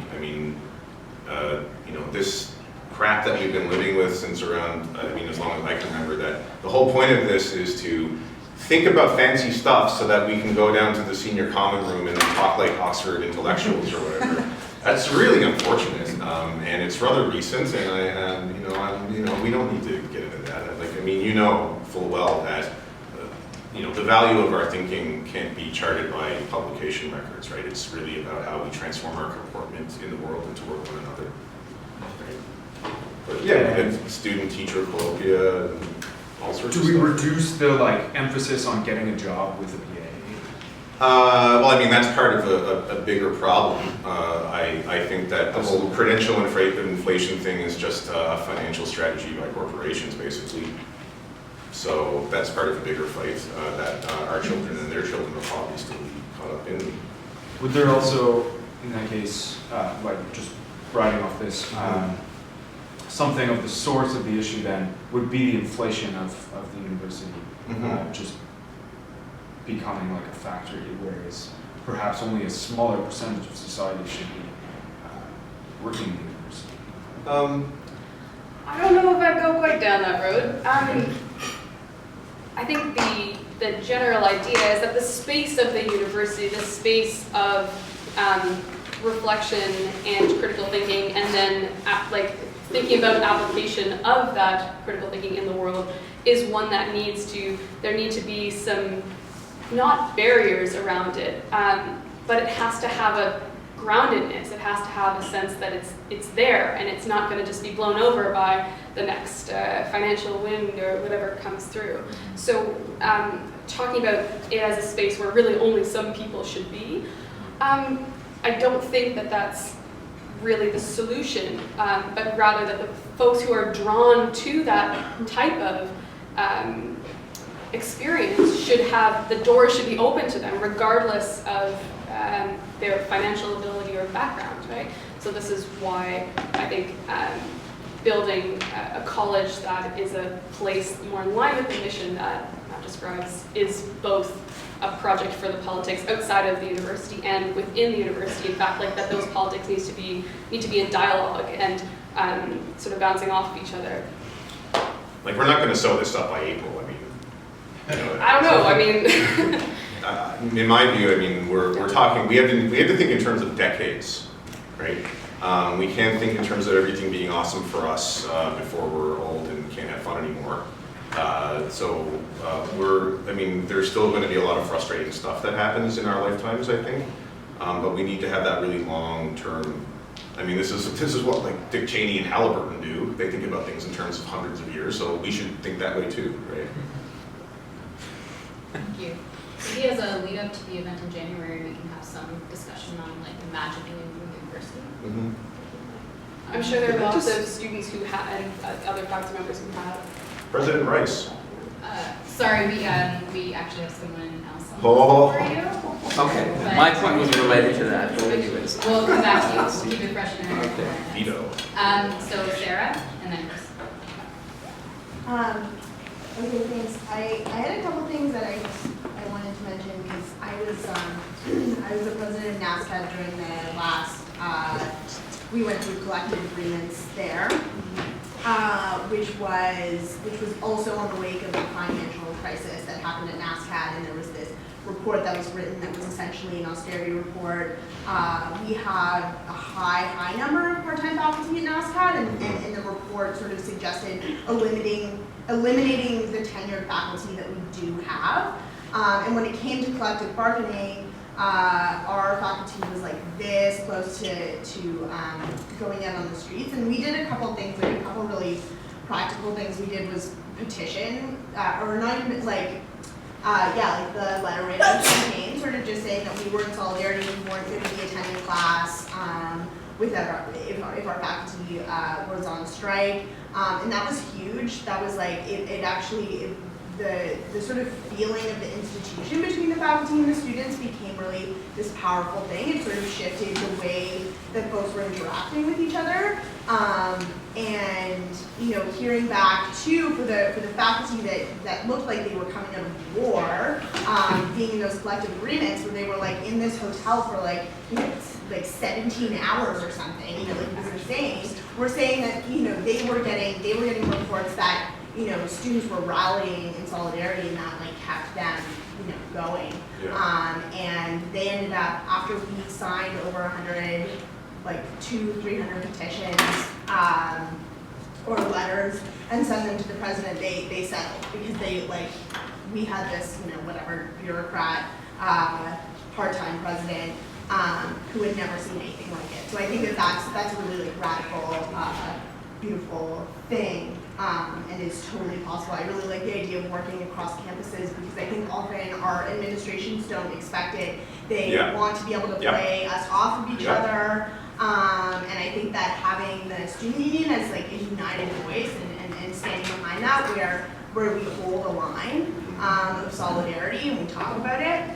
This crap that we've been living with since around, as long as I can remember, that the whole point of this is to think about fancy stuff so that we can go down to the senior common room and talk like Oxford intellectuals or whatever. That's really unfortunate, and it's rather recent, and we don't need to get into that. Full well that the value of our thinking can't be charted by publication records, right? It's really about how we transform our comportment in the world and toward one another. Right? But yeah, we have student-teacher colloquia and all sorts of stuff. Do we reduce the emphasis on getting a job with a BA? That's part of a bigger problem. I think that the whole credential inflation thing is just a financial strategy by corporations, basically. So that's part of a bigger fight that our children and their children will probably still be caught up in. Would there also, in that case, just riding off this, something of the source of the issue then would be the inflation of the university, just becoming like a factory, whereas perhaps only a smaller percentage of society should be working in the university? I don't know if I'd go quite down that road. I think the general idea is that the space of the university, the space of reflection and critical thinking, and then thinking about application of that critical thinking in the world, is one that there need to be some, not barriers around it, but it has to have a groundedness. It has to have a sense that it's there, and it's not going to just be blown over by the next financial wind or whatever comes through. So talking about it as a space where really only some people should be, I don't think that that's really the solution, but rather that the folks who are drawn to that type of experience should have, the door should be open to them regardless of their financial ability or background, right? So this is why I think building a college that is a place more in line with the mission that Matt describes is both a project for the politics outside of the university and within the university. In fact, like that those politics need to be in dialogue and sort of bouncing off of each other. Like, we're not going to sew this up by April. I mean, I don't know. I mean, in my view, I mean, we're talking. We have to think in terms of decades, right? We can't think in terms of everything being awesome for us before we're old and can't have fun anymore. I mean, there's still going to be a lot of frustrating stuff that happens in our lifetimes, I think. But we need to have that really long-term. I mean, this is what like Dick Cheney and Halliburton do. They think about things in terms of hundreds of years, so we should think that way too, right? Thank you. Maybe as a lead up to the event in January, we can have some discussion on like imagining a new university. Mm-hmm. I'm sure there are lots of students who have, and other faculty members who have. President Rice. Sorry, we actually have someone else on Oh. for you. Okay, But my point was related to that, but anyways. We'll come back to you. We'll keep it fresh in our Okay. Veto. So Sarah, and then Chris. Okay, thanks. I had a couple things that I wanted to mention because I was the president of NASCAD during the last, we went through collective agreements there, which was also on the wake of the financial crisis that happened at NASCAD, and there was this report that was written that was essentially an austerity report. We have a high number of part-time faculty at NASCAD, and the report sort of suggested eliminating the tenured faculty that we do have. And when it came to collective bargaining, our faculty was like this close to going out on the streets, and we did a couple things, like a couple really practical things. We did was petition, or not even like, like the letter writing campaign, sort of just saying that we were in solidarity, we weren't going to be attending class without if our faculty was on strike, and that was huge. That was like it actually. The sort of feeling of the institution between the faculty and the students became really this powerful thing. It sort of shifted the way that folks were interacting with each other. And hearing back too for the faculty that looked like they were coming out of war, being in those collective agreements where they were like in this hotel for like 17 hours or something, like we were saying. We're saying that they were getting reports that students were rallying in solidarity, and that like kept them, going. Yeah. And they ended up, after we signed over 100, like 200-300 petitions or letters, and sent them to the president, they settled because we had this, whatever bureaucrat, part-time president who had never seen anything like it. So I think that's a really like radical, beautiful thing. And it's totally possible. I really like the idea of working across campuses because I think often our administrations don't expect it. They want to be able to play us off of each other. And I think that having the student union as like a united voice and standing behind that where we hold a line of solidarity and we talk about it.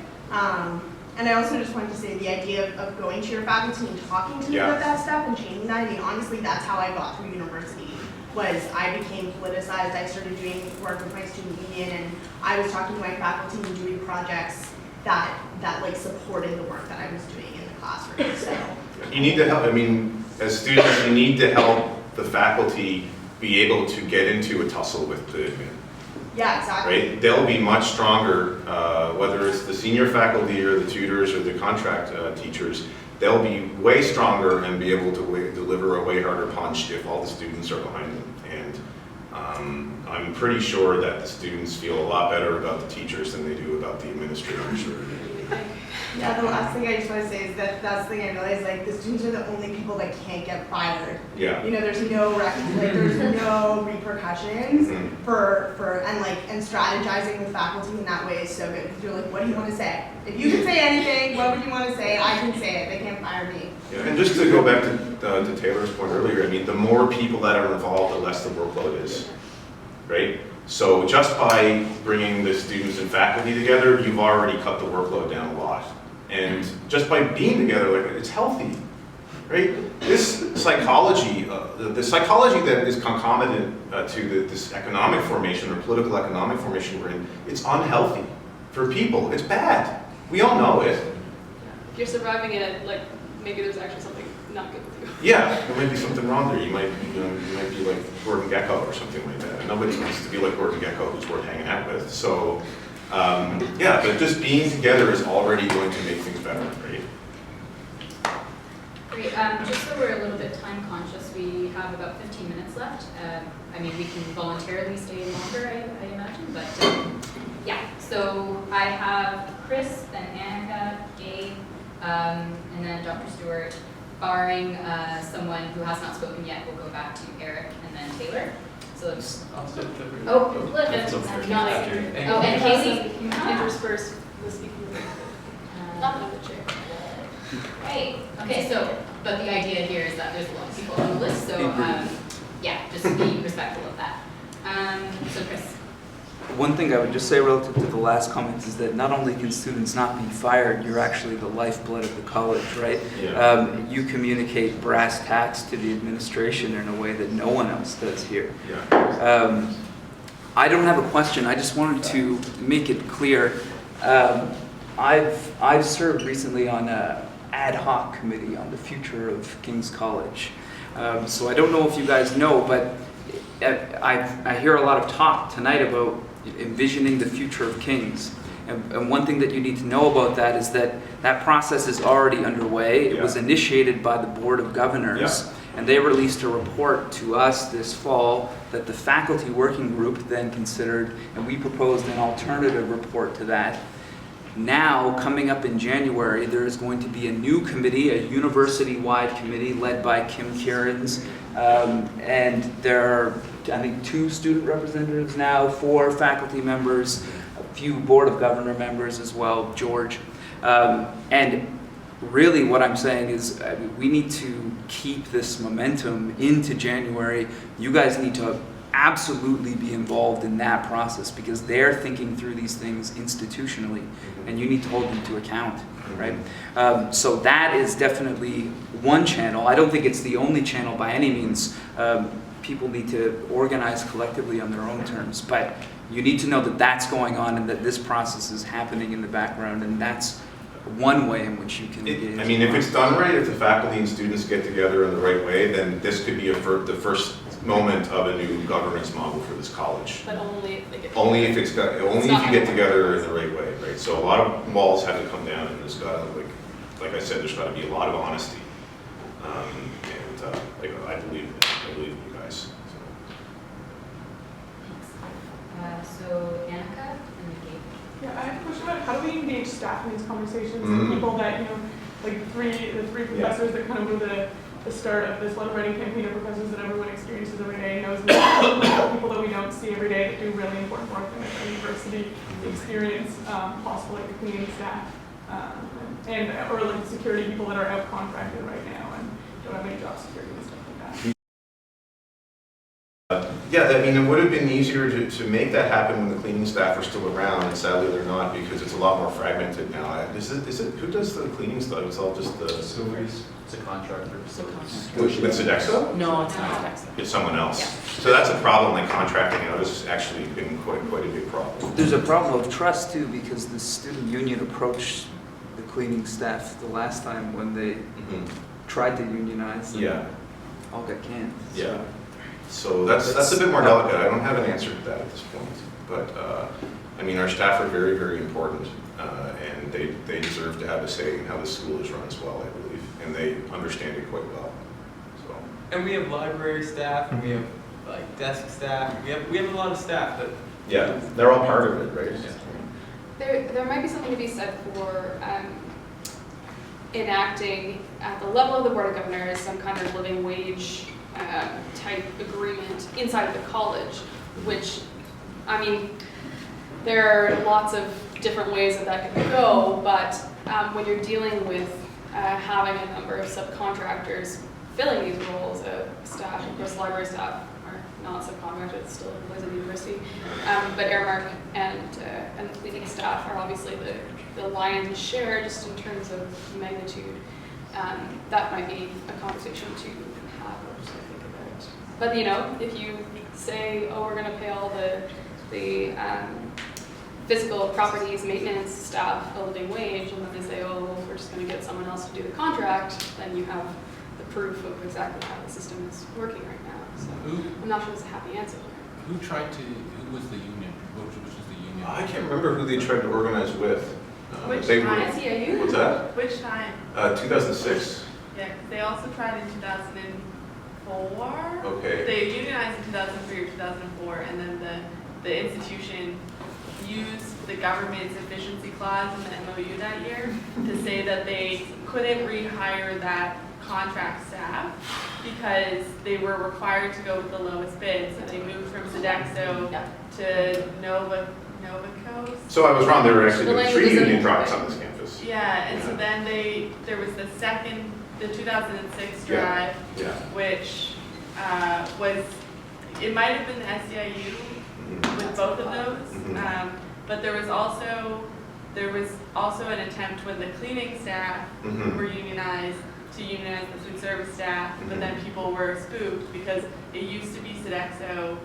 And I also just wanted to say the idea of going to your faculty and talking to them about that stuff and changing that. I mean, honestly, that's how I got through university. Was I became politicized. I started doing work with my student union, and I was talking to my faculty and doing projects that like supported the work that I was doing in the classroom. So you need to help. I mean, as students, you need to help the faculty be able to get into a tussle with the admin. Yeah, exactly. Right? They'll be much stronger, whether it's the senior faculty or the tutors or the contract teachers. They'll be way stronger and be able to deliver a way harder punch if all the students are behind them. And I'm pretty sure that the students feel a lot better about the teachers than they do about the administrators. Yeah, the last thing I just want to say is that that's the thing I realized, like, the students are the only people that can't get fired. Yeah. You know, there's no there's no repercussions Mhm. and strategizing with faculty in that way is so good, because you're like, what do you want to say? If you can say anything, what would you want to say? I can say it, they can't fire me. Yeah, and just to go back to Taylor's point earlier, I mean, the more people that are involved, the less the workload is, right? So just by bringing the students and faculty together, you've already cut the workload down a lot. And just by being together, like, it's healthy, right? This psychology, the psychology that is concomitant to this economic formation or political economic formation we're in, it's unhealthy for people. It's bad. We all know it. If you're surviving it, like, maybe there's actually something not good with you. Yeah, there might be something wrong there. You might be like Gordon Gekko or something like that. And nobody wants to be like Gordon Gekko, who's worth hanging out with. So, yeah, but just being together is already going to make things better, right? Great, just so we're a little bit time conscious, we have about 15 minutes left. I mean, we can voluntarily stay longer, I imagine, but yeah. So I have Chris, then Annika, Gabe, and then Dr. Stewart. Barring someone who has not spoken yet, we'll go back to Eric and then Taylor. So let's, oh, look, That's I'm okay. not, After. oh, and Kaylee. Intersperse the speaking. Not on the chair. Right, okay, so, but the idea here is that there's a lot of people on the list, so, yeah, just be respectful of that. So Chris. One thing I would just say relative to the last comment is that not only can students not be fired, you're actually the lifeblood of the college, right? Yeah. You communicate brass tacks to the administration in a way that no one else does here. Yeah. I don't have a question. I just wanted to make it clear. I've served recently on an ad hoc committee on the future of King's College. So I don't know if you guys know, but I hear a lot of talk tonight about envisioning the future of King's. And one thing that you need to know about that is that that process is already underway. It was initiated by the Board of Governors, and they released a report to us this fall that the faculty working group then considered, and we proposed an alternative report to that. Now, coming up in January, there is going to be a new committee, a university-wide committee led by Kim Kierans, and there are, I think, 2 student representatives now, 4 faculty members, a few Board of Governor members as well, George. And really what I'm saying is we need to keep this momentum into January. You guys need to absolutely be involved in that process because they're thinking through these things institutionally, and you need to hold them to account, right? So that is definitely one channel. I don't think it's the only channel by any means. People need to organize collectively on their own terms, but you need to know that that's going on and that this process is happening in the background, and that's one way in which you can engage. I mean, if it's done right, if the faculty and students get together in the right way, then this could be the first moment of a new governance model for this college. But only if they get Only if you get together in the right way, right? So a lot of walls have to come down, and there's got to, like I said, there's got to be a lot of honesty. I believe in you guys. So Annika and then Gabe. Yeah, I have a question about how do we engage staff in these conversations? The people that, like the three professors that kind of were the start of this letter writing campaign of professors that everyone experiences every day, knows people that we don't see every day that do really important work in our university, experience possible like the cleaning staff, or like security people that are out contracted right now and don't have any job security and stuff like that. Yeah, I mean, it would have been easier to make that happen when the cleaning staff are still around, and sadly they're not because it's a lot more fragmented now. Is it who does the cleaning stuff? It's all just the facilities. It's a contractor. With Sodexo? No, it's not. It's someone else. So that's a problem. Like contracting out has actually been quite a big problem. There's a problem of trust too, because the student union approached the cleaning staff the last time when they tried to unionize. And all got canned. Yeah. So that's a bit more delicate. I don't have an answer to that at this point. But I mean, our staff are very, very important, and they deserve to have a say in how the school is run as well, I believe, and they understand it quite well. So. And we have library staff, and we have like desk staff. We have a lot of staff that. Yeah, they're all part of it, right? There might be something to be said for enacting at the level of the Board of Governors some kind of living wage type agreement inside of the college, which, I mean, there are lots of different ways that could go, but when you're dealing with having a number of subcontractors filling these roles of staff, of course library staff are not subcontractors, still employees of the university, but Airmark and the cleaning staff are obviously the lion's share just in terms of magnitude. That might be a conversation to have or to think about. But you know, if you say, oh, we're going to pay all the physical properties maintenance staff a living wage, and then they say, oh, well, we're just going to get someone else to do the contract, then you have the proof of exactly how the system is working right now. So I'm not sure it's a happy answer. Who was the union? Which was the union? I can't remember who they tried to organize with. Which they time? were, what's that? Which time? 2006. Yeah, 'cause they also tried in 2004. Okay. They unionized in 2003 or 2004, and then the institution used the government's efficiency clause in the MOU that year to say that they couldn't rehire that contract staff because they were required to go with the lowest bid. So they moved from Sodexo to Nova Coast. So I was wrong, there were actually The doing language 3 is union products on this campus. Yeah, and so then there was the 2006 drive, Yeah. which was, it might have been the SEIU with both of those, but there was also an attempt when the cleaning staff were unionized to unionize the food service staff, but then people were spooked because it used to be Sodexo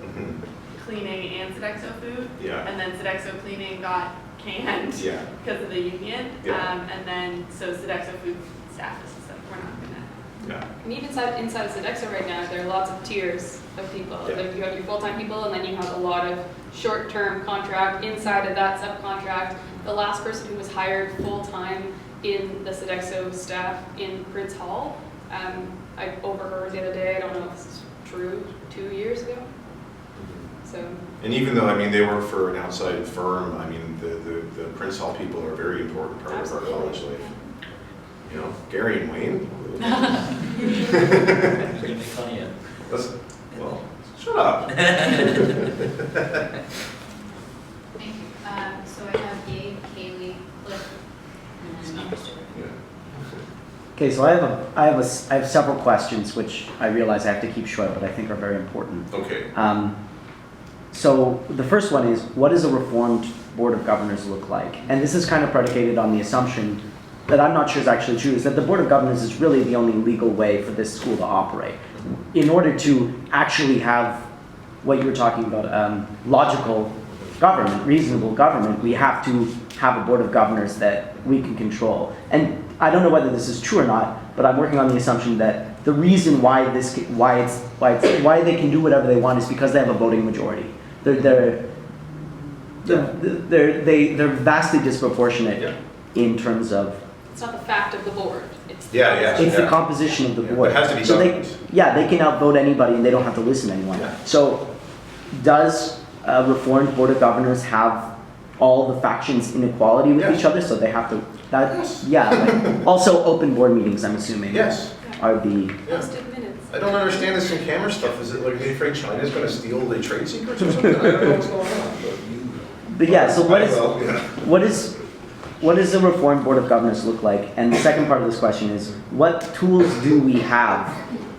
cleaning and Sodexo food, and then Sodexo cleaning got canned because of the union, and then so Sodexo food staff is just like, we're not gonna. Yeah. And even inside of Sodexo right now, there are lots of tiers of people. Yeah. Like you have your full-time people, and then you have a lot of short-term contract inside of that subcontract. The last person who was hired full-time in the Sodexo staff in Prince Hall, I overheard the other day, I don't know if this is true, 2 years ago. So. And even though, I mean, they work for an outside firm, I mean, the Prince Hall people are a very important part of our college life. You know, Gary and Wayne. Getting funny yet? Listen, well, shut up. Thank you. So I have Gabe, Kaylee, Cliff, and then Mr. Okay, so I have several questions which I realize I have to keep short, but I think are very important. Okay. So the first one is, what does a reformed Board of Governors look like? And this is kind of predicated on the assumption that I'm not sure is actually true, is that the Board of Governors is really the only legal way for this school to operate. In order to actually have what you were talking about, logical government, reasonable government, we have to have a Board of Governors that we can control. And I don't know whether this is true or not, but I'm working on the assumption that the reason why they can do whatever they want is because they have a voting majority. They're vastly disproportionate in terms of. It's not the fact of the board. It's the It's the composition of the board. It has to be so governance. they can outvote anybody and they don't have to listen to anyone. Yeah. So does a reformed Board of Governors have all the factions in equality with each other? So they have to, like, also open board meetings, I'm assuming. Yes. Are the. Posted minutes. I don't understand this in camera stuff. Is it like they afraid China's going to steal the trade secrets or something? I don't know what's going on. But yeah, so what does a reformed Board of Governors look like? And the second part of this question is, what tools do we have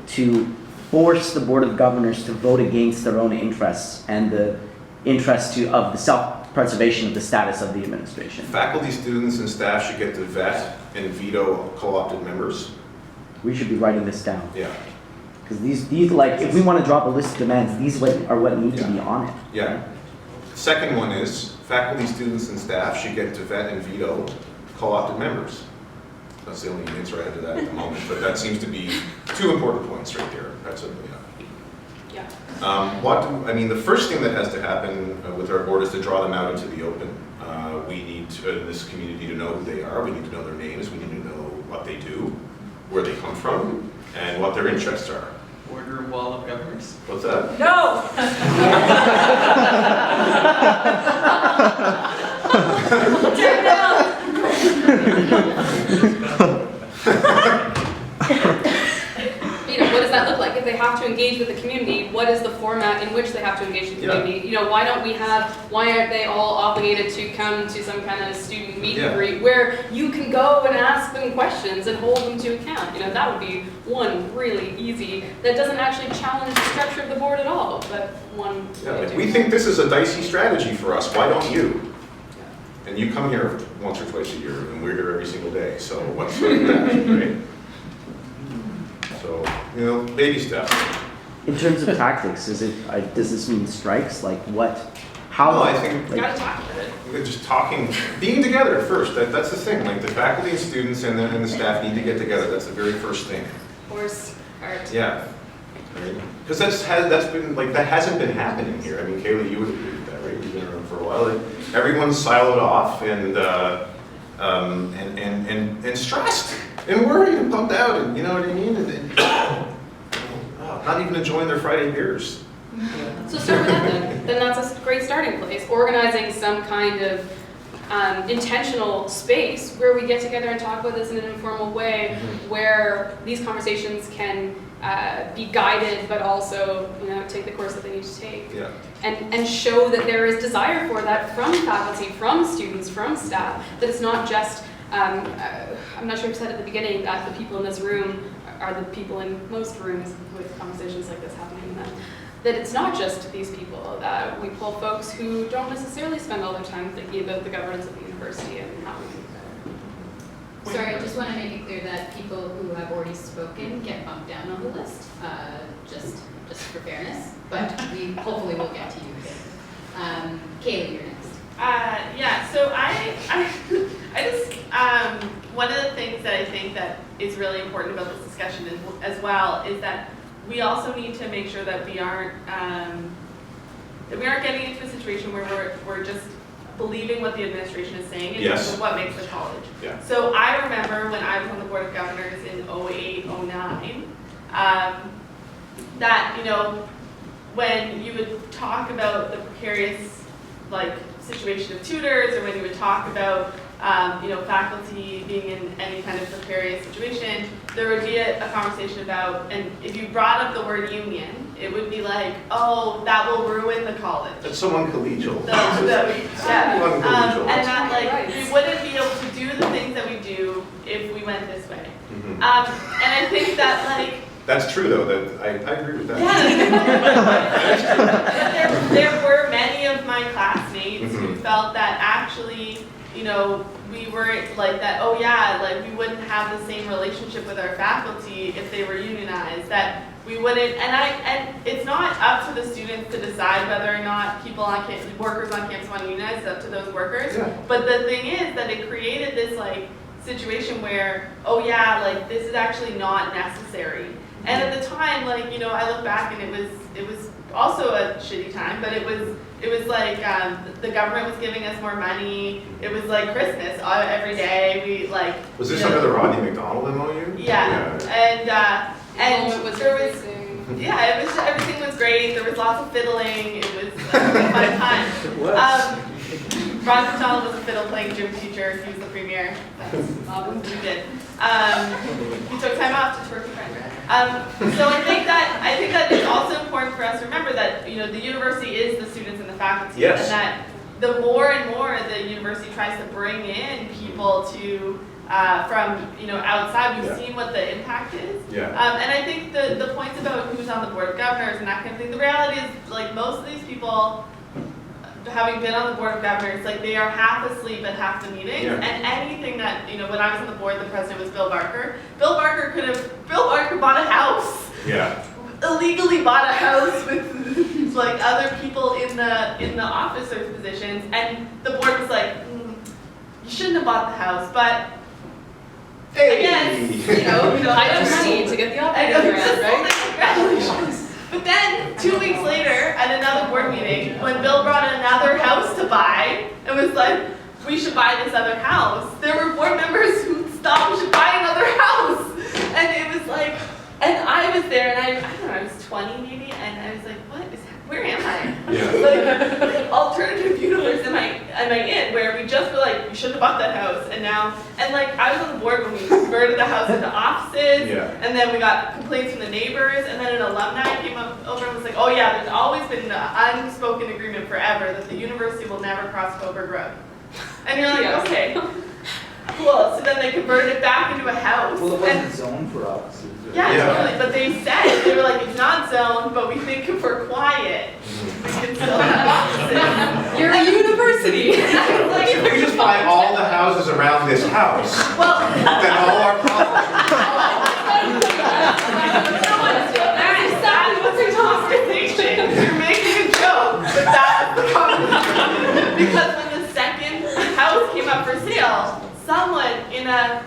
to force the Board of Governors to vote against their own interests and the interests of the self-preservation of the status of the administration? Faculty, students, and staff should get to vet and veto co-opted members. We should be writing this down. Yeah. Because these like, if we want to drop a list of demands, these are what need to be on it. Yeah. Second one is, faculty, students, and staff should get to vet and veto co-opted members. That's the only answer I have to that at the moment, but that seems to be 2 important points right there. That's a, Yeah. the first thing that has to happen with our board is to draw them out into the open. We need in this community to know who they are. We need to know their names. We need to know what they do, where they come from, and what their interests are. Order wall of governors. What's that? No! have to engage with the community, what is the format in which they have to engage with the Yeah. community? You know, why aren't they all obligated to come to some kind of student meet and Yeah. greet where you can go and ask them questions and hold them to account? You know, that would be one really easy, that doesn't actually challenge the structure of the board at all, but one. Yeah, way to like, do we it. think this is a dicey strategy for us, why don't you? And you come here once or twice a year, and we're here every single day, so what's with that, right? So, you know, baby steps. In terms of tactics, does this mean strikes? Like what? How? No, I think- You like, gotta talk about it. We're just talking, being together first, that's the thing, like the faculty and students and the staff need to get together, that's the very first thing. Horse, cart. Yeah. Because that's been, like, that hasn't been happening here. I mean, Kaylee, you would agree with that, right? You've been around for a while. Like, everyone's siloed off and stressed and worried and bummed out, and you know what I mean? And not even enjoying their Friday beers. So start with that then. Then that's a great starting place. Organizing some kind of intentional space where we get together and talk about this in an informal way, where these conversations can be guided, but also, you know, take the course that they need to take. Yeah. And show that there is desire for that from faculty, from students, from staff, that it's not just, I'm not sure if I said at the beginning that the people in this room are the people in most rooms with conversations like this happening in them. That it's not just these people, that we pull folks who don't necessarily spend all their time thinking about the governance of the university and how we can do better. Sorry, I just want to make it clear that people who have already spoken get bumped down on the list, just for fairness, but we hopefully will get to you. Kaylee, you're next. Yeah, so I just, one of the things that I think that is really important about this discussion as well is that we also need to make sure that we aren't getting into a situation where we're just believing what the administration is saying in terms of what makes the college. Yeah. So I remember when I was on the Board of Governors in 08, 09, that, you know, when you would talk about the precarious, like, situation of tutors, or when you would talk about, you know, faculty being in any kind of precarious situation, there would be a conversation about, and if you brought up the word union, it would be like, oh, that will ruin the college. That's so uncollegial. Yeah. Uncollegial. And that, like, we wouldn't be able to do the things that we do if we went this way. Mhm. And I think that, like, That's true, though, that I agree with that. Yeah. There were many of my classmates who felt that actually, you know, we were like that, oh yeah, like we wouldn't have the same relationship with our faculty if they were unionized, that we wouldn't, and it's not up to the students to decide whether or not people on campus, workers on campus want to unionize, it's up to those workers. Yeah. But the thing is that it created this like situation where, oh yeah, like this is actually not necessary. And at the time, like, you know, I look back and it was also a shitty time, but it was like the government was giving us more money. It was like Christmas every day. We like. Was this you know, under the Rodney McDonald MOU? Yeah, and there was. Yeah, it was. Everything was great. There was lots of fiddling. It was a fun time. It was. Ron McDonald was a fiddle playing gym teacher. He was the premier. That's what we did. He took time off to tour with friends. So I think that it's also important for us to remember that, you know, the university is the students and the faculty, Yes. and that the more and more the university tries to bring in people to from, you know, outside, we've seen what the impact is. Yeah. And I think the points about who's on the board of governors and that kind of thing, the reality is like most of these people, having been on the board of governors, like they are half asleep at half the meetings, Yeah. and anything that, you know, when I was on the board, the president was Bill Barker. Bill Barker bought a house. Yeah. Illegally bought a house with like other people in the officers' positions, and the board was like, you shouldn't have bought the house, but again, you know, I have money to get the operating grant, right? Congratulations. But then 2 weeks later, at another board meeting, when Bill brought another house to buy and was like, we should buy this other house, there were board members who thought we should buy another house. And it was like, and I was there, and I don't know, I was 20 maybe, and I was like, where am I? Yeah. Like alternative universe am I in, where we just were like, we shouldn't have bought that house, and now, and like I was on the board when we converted the house into offices, Yeah. and then we got completely complaints from the neighbors, and then an alumni came up over and was like, oh yeah, there's always been an unspoken agreement forever that the university will never cross Coburg Road. And you're like, Yes. okay, cool. So then they converted it back into a house. Well, it and- wasn't zoned for offices. right? yeah, Yeah. totally. But they said, they were like, it's not zoned, but we think if we're quiet, we can still have offices. You're a university. Like, If we just buy all the houses around this house, well, then all our problems that's exactly what's in conversation. You're making a joke, but that's the conversation. Because when the second house came up for sale, someone in a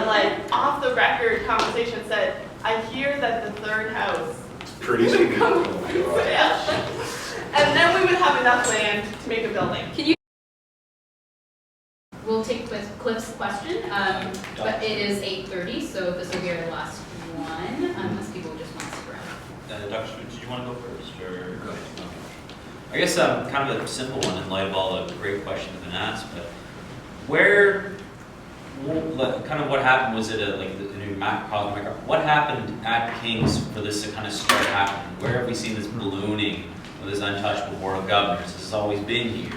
like off the record conversation said, I hear that the third house pretty is soon. coming for sale. And then we would have enough land to make a building. We'll take Cliff's question, but it is 8:30, so this will be our last one, unless people just want to stick around. Dr. Schmidt, did you want to go first, or go ahead? No. I guess kind of a simple one in light of all the great questions that have been asked, but kind of what happened, was it like the new macro, what happened at King's for this to kind of start happening? Where have we seen this ballooning of this untouchable board of governors? This has always been here,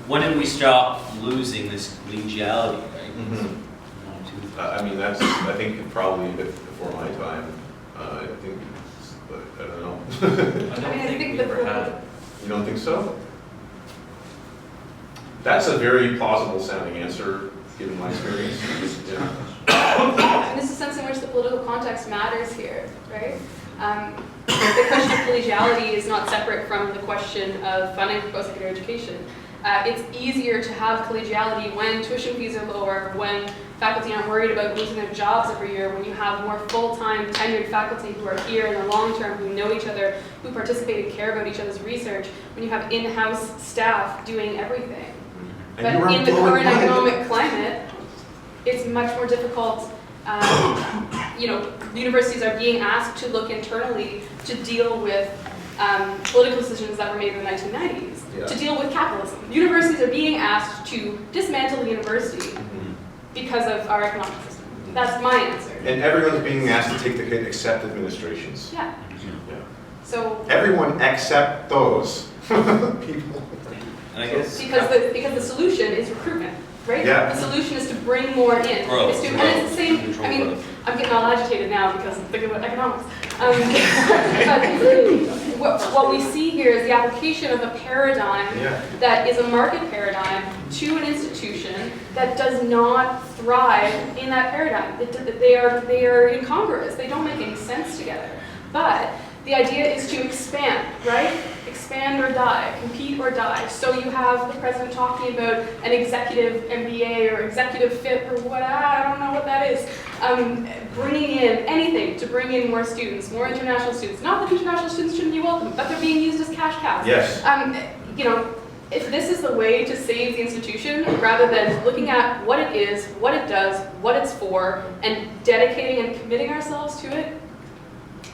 when did we stop losing this collegiality, right? Mm-hmm. I mean, I think probably a bit before my time. I think, I don't know. I don't think we ever had it. You don't think so? That's a very plausible sounding answer, given my experience. Yeah. And this is a sense in which the political context matters here, right? The question of collegiality is not separate from the question of funding for post-secondary education. It's easier to have collegiality when tuition fees are lower, when faculty aren't worried about losing their jobs every year, when you have more full-time tenured faculty who are here in the long term, who know each other, who participate and care about each other's research, when you have in-house staff doing everything. But in the current economic climate, it's much more difficult. Universities are being asked to look internally to deal with political decisions that were made in the 1990s, to deal with capitalism. Universities are being asked to dismantle the university because of our economic system. That's my answer. And everyone's being asked to take the hit except administrations. Yeah. Yeah. So everyone except those people. And I guess because the solution is recruitment, right? Yeah. The solution is to bring more in. Growth, It's to, growth, and it's the same. control I mean, growth. I'm getting all agitated now because I'm thinking about economics. But what we see here is the application of a paradigm that is a market paradigm to an institution that does not thrive in that paradigm. They are incongruous. They don't make any sense together. But the idea is to expand, right? Expand or die, compete or die. So you have the president talking about an executive MBA or executive FIP or what, I don't know what that is. Bringing in anything to bring in more students, more international students. Not that international students shouldn't be welcome, but they're being used as cash cows. Yes. If this is the way to save the institution, rather than looking at what it is, what it does, what it's for, and dedicating and committing ourselves to it,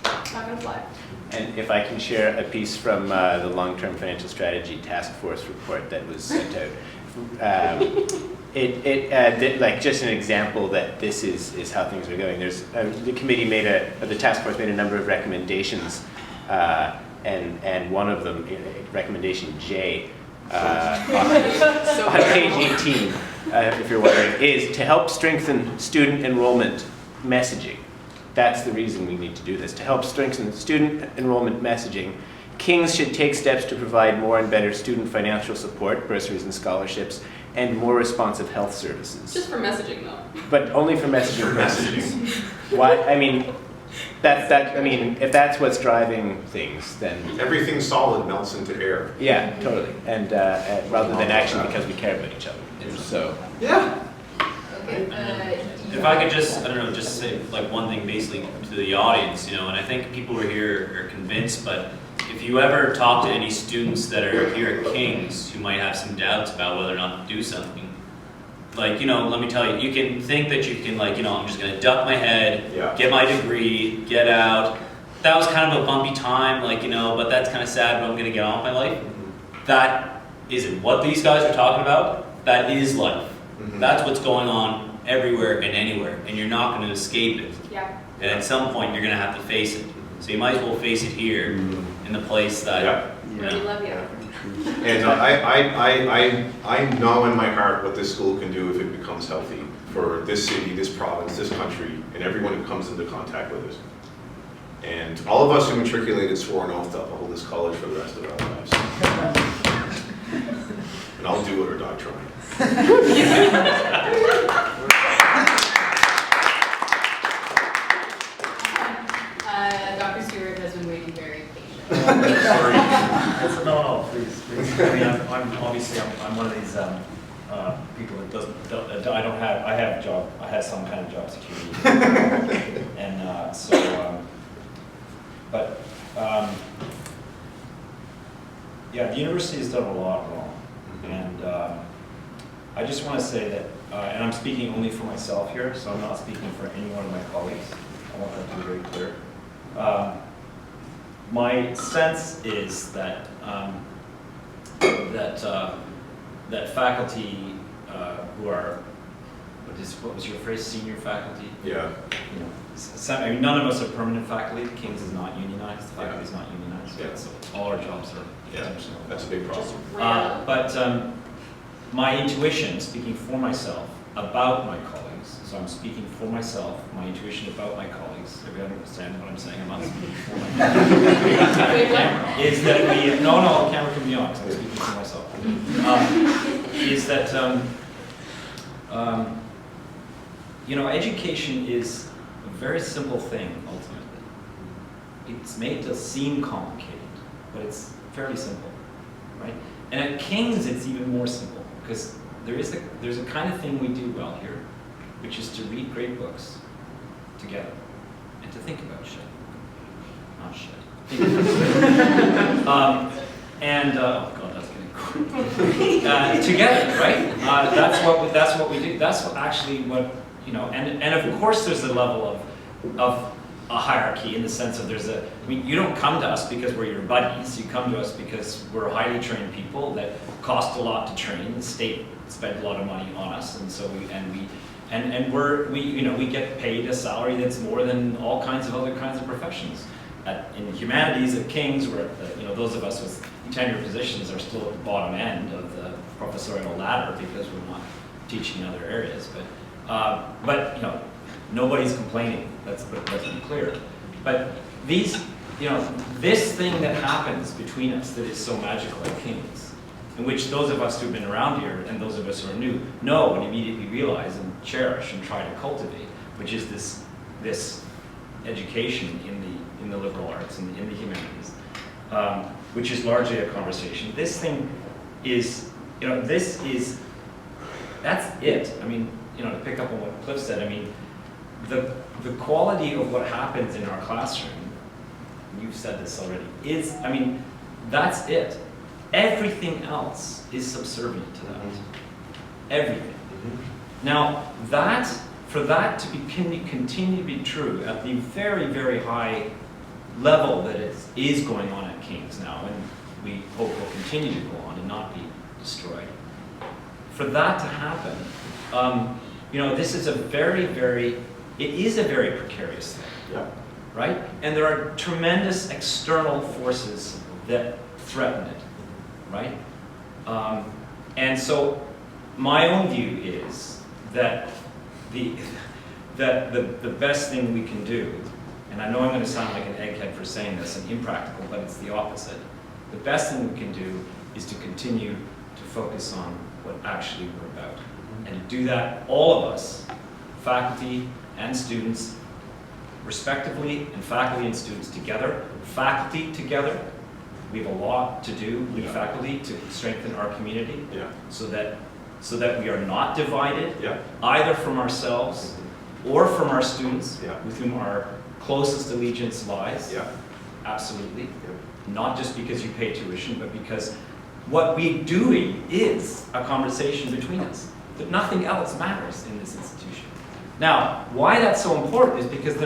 it's not going to fly. And if I can share a piece from the Long-Term Financial Strategy Task Force report that was sent out. Like just an example that this is how things are going. There's the committee the task force made a number of recommendations, and one of them, recommendation J, on page 18, if you're wondering, is to help strengthen student enrollment messaging. That's the reason we need to do this, to help strengthen student enrollment messaging. King's should take steps to provide more and better student financial support, bursaries and scholarships, and more responsive health services. Just for messaging, though. But only for messaging purposes. Why? I mean, if that's what's driving things, then everything solid melts into air. Yeah, totally. And rather than action, because we care about each other. So. Yeah. If I could just say like one thing basically to the audience, and I think people who are here are convinced, but if you ever talk to any students that are here at King's who might have some doubts about whether or not to do something, let me tell you, you can think that you can I'm just gonna duck my head, get my degree, get out. That was kind of a bumpy time, but that's kind of sad, but I'm gonna get on with my life. That isn't what these guys are talking about. That is life. That's what's going on everywhere and anywhere, and you're not going to escape it. Yeah. And at some point, you're gonna have to face it. So you might as well face it here, in the place that, you We know. love you. And I know in my heart what this school can do if it becomes healthy for this city, this province, this country, and everyone who comes into contact with it. And all of us who matriculated swore an oath to uphold this college for the rest of our lives. And I'll do it or die trying. Dr. Stewart has been waiting very patiently. No, please. I mean, I'm obviously I'm one of these people that doesn't. I have some kind of job security, and yeah, the university has done a lot wrong, and I just want to say that, and I'm speaking only for myself here, so I'm not speaking for any one of my colleagues. I want that to be very clear. My sense is that that faculty who are, what was your phrase, senior faculty? Yeah. You know, I mean, none of us are permanent faculty. King's is not unionized. The faculty is not unionized. Yeah. So all our jobs are. Yeah, that's a big problem. But my intuition, speaking for myself about my colleagues, so I'm speaking for myself, my intuition about my colleagues, everyone understand what I'm saying, I'm not speaking for my colleagues, is that we, no, camera can be on, because I'm speaking for myself, is that, you know, education is a very simple thing, ultimately. It's made to seem complicated, but it's fairly simple, right? And at King's, it's even more simple, because there's a kind of thing we do well here, which is to read great books together and to think about shit. Not shit. Oh God, that's getting cool. Together, right? That's what we do. That's what, you know, and of course there's a level of a hierarchy in the sense of I mean, you don't come to us because we're your buddies. You come to us because we're highly trained people that cost a lot to train. The state spent a lot of money on us, and so we get paid a salary that's more than all kinds of other kinds of professions. In humanities at King's, where those of us with tenure positions are still at the bottom end of the professorial ladder because we're not teaching in other areas. But you know, nobody's complaining. Let's be clear. But this thing that happens between us that is so magical at King's, in which those of us who've been around here and those of us who are new know and immediately realize and cherish and try to cultivate, which is this education in the liberal arts and in the humanities, which is largely a conversation. This thing is, that's it. I mean, to pick up on what Cliff said, I mean, the quality of what happens in our classroom, you've said this already, that's it. Everything else is subservient to that. Everything. Now, for that to continue to be true at the very, very high level that it is going on at King's now, and we hope will continue to go on and not be destroyed. For that to happen, this is a very precarious thing, yeah. Right? And there are tremendous external forces that threaten it, right? And so my own view is that the best thing we can do, and I know I'm going to sound like an egghead for saying this and impractical, but it's the opposite. The best thing we can do is to continue to focus on what actually we're about. And to do that, all of us, faculty and students, respectively, and faculty and students together, faculty together, we have a lot to do with faculty to strengthen our community, so that we are not divided, either from ourselves or from our students, with whom our closest allegiance lies. Absolutely. Not just because you pay tuition, but because what we're doing is a conversation between us. That nothing else matters in this institution. Now, why that's so important is because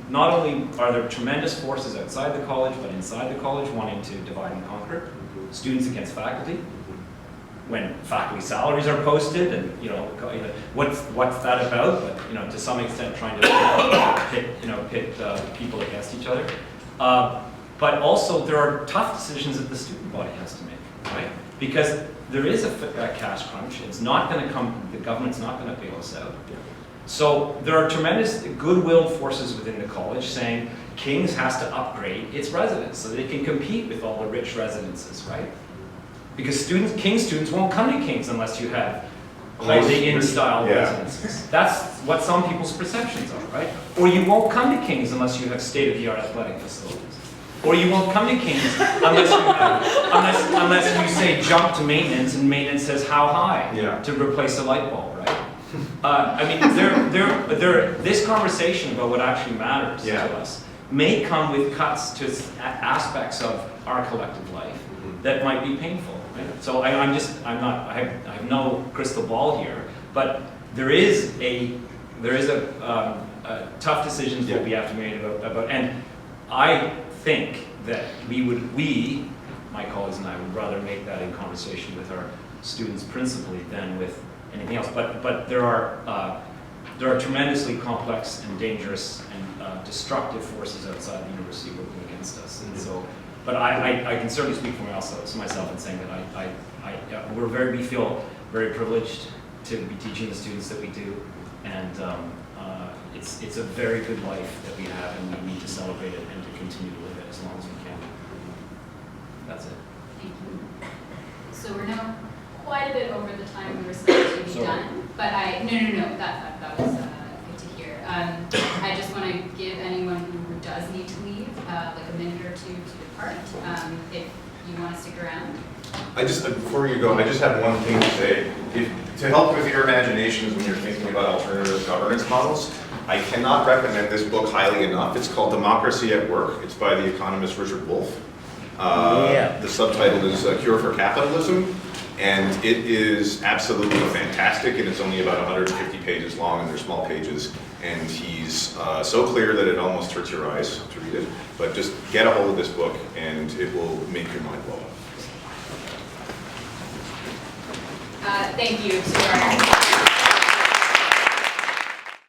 not only are there tremendous forces outside the college, but inside the college wanting to divide and conquer, students against faculty, when faculty salaries are posted, and what's that about? But to some extent, trying to pit people against each other. But also, there are tough decisions that the student body has to make, right? Because there is a cash crunch. It's not going to come. The government's not going to bail us out. So there are tremendous goodwill forces within the college saying King's has to upgrade its residents so they can compete with all the rich residences, right? Because King's students won't come to King's unless you have Holiday Inn style residences. That's what some people's perceptions are, right? Or you won't come to King's unless you have state-of-the-art athletic facilities. Or you won't come to King's unless you say jump to maintenance and maintenance says how high to replace a light bulb, right? I mean, this conversation about what actually matters to us may come with cuts to aspects of our collective life that might be painful. Right? So I have no crystal ball here, but there is a tough decisions that we have to make about, and I think that my colleagues and I would rather make that in conversation with our students principally than with anything else. But there are tremendously complex and dangerous and destructive forces outside the university working against us. And so, but I can certainly speak for myself in saying that we feel very privileged to be teaching the students that we do, and it's a very good life that we have, and we need to celebrate it and to continue to live it as long as we can. That's it. Thank you. So we're now quite a bit over the time we were supposed to be done, but no, that was good to hear. I just want to give anyone who does need to leave like a minute or two to depart. If you want to stick around. Before you go, I just have one thing to say. To help with your imaginations when you're thinking about alternative governance models, I cannot recommend this book highly enough. It's called Democracy at Work. It's by the economist Richard Wolff. The subtitle is Cure for Capitalism, and it is absolutely fantastic, and it's only about 150 pages long, and they're small pages, and he's so clear that it almost hurts your eyes to read it. But just get a hold of this book, and it will make your mind blow up. Thank you to our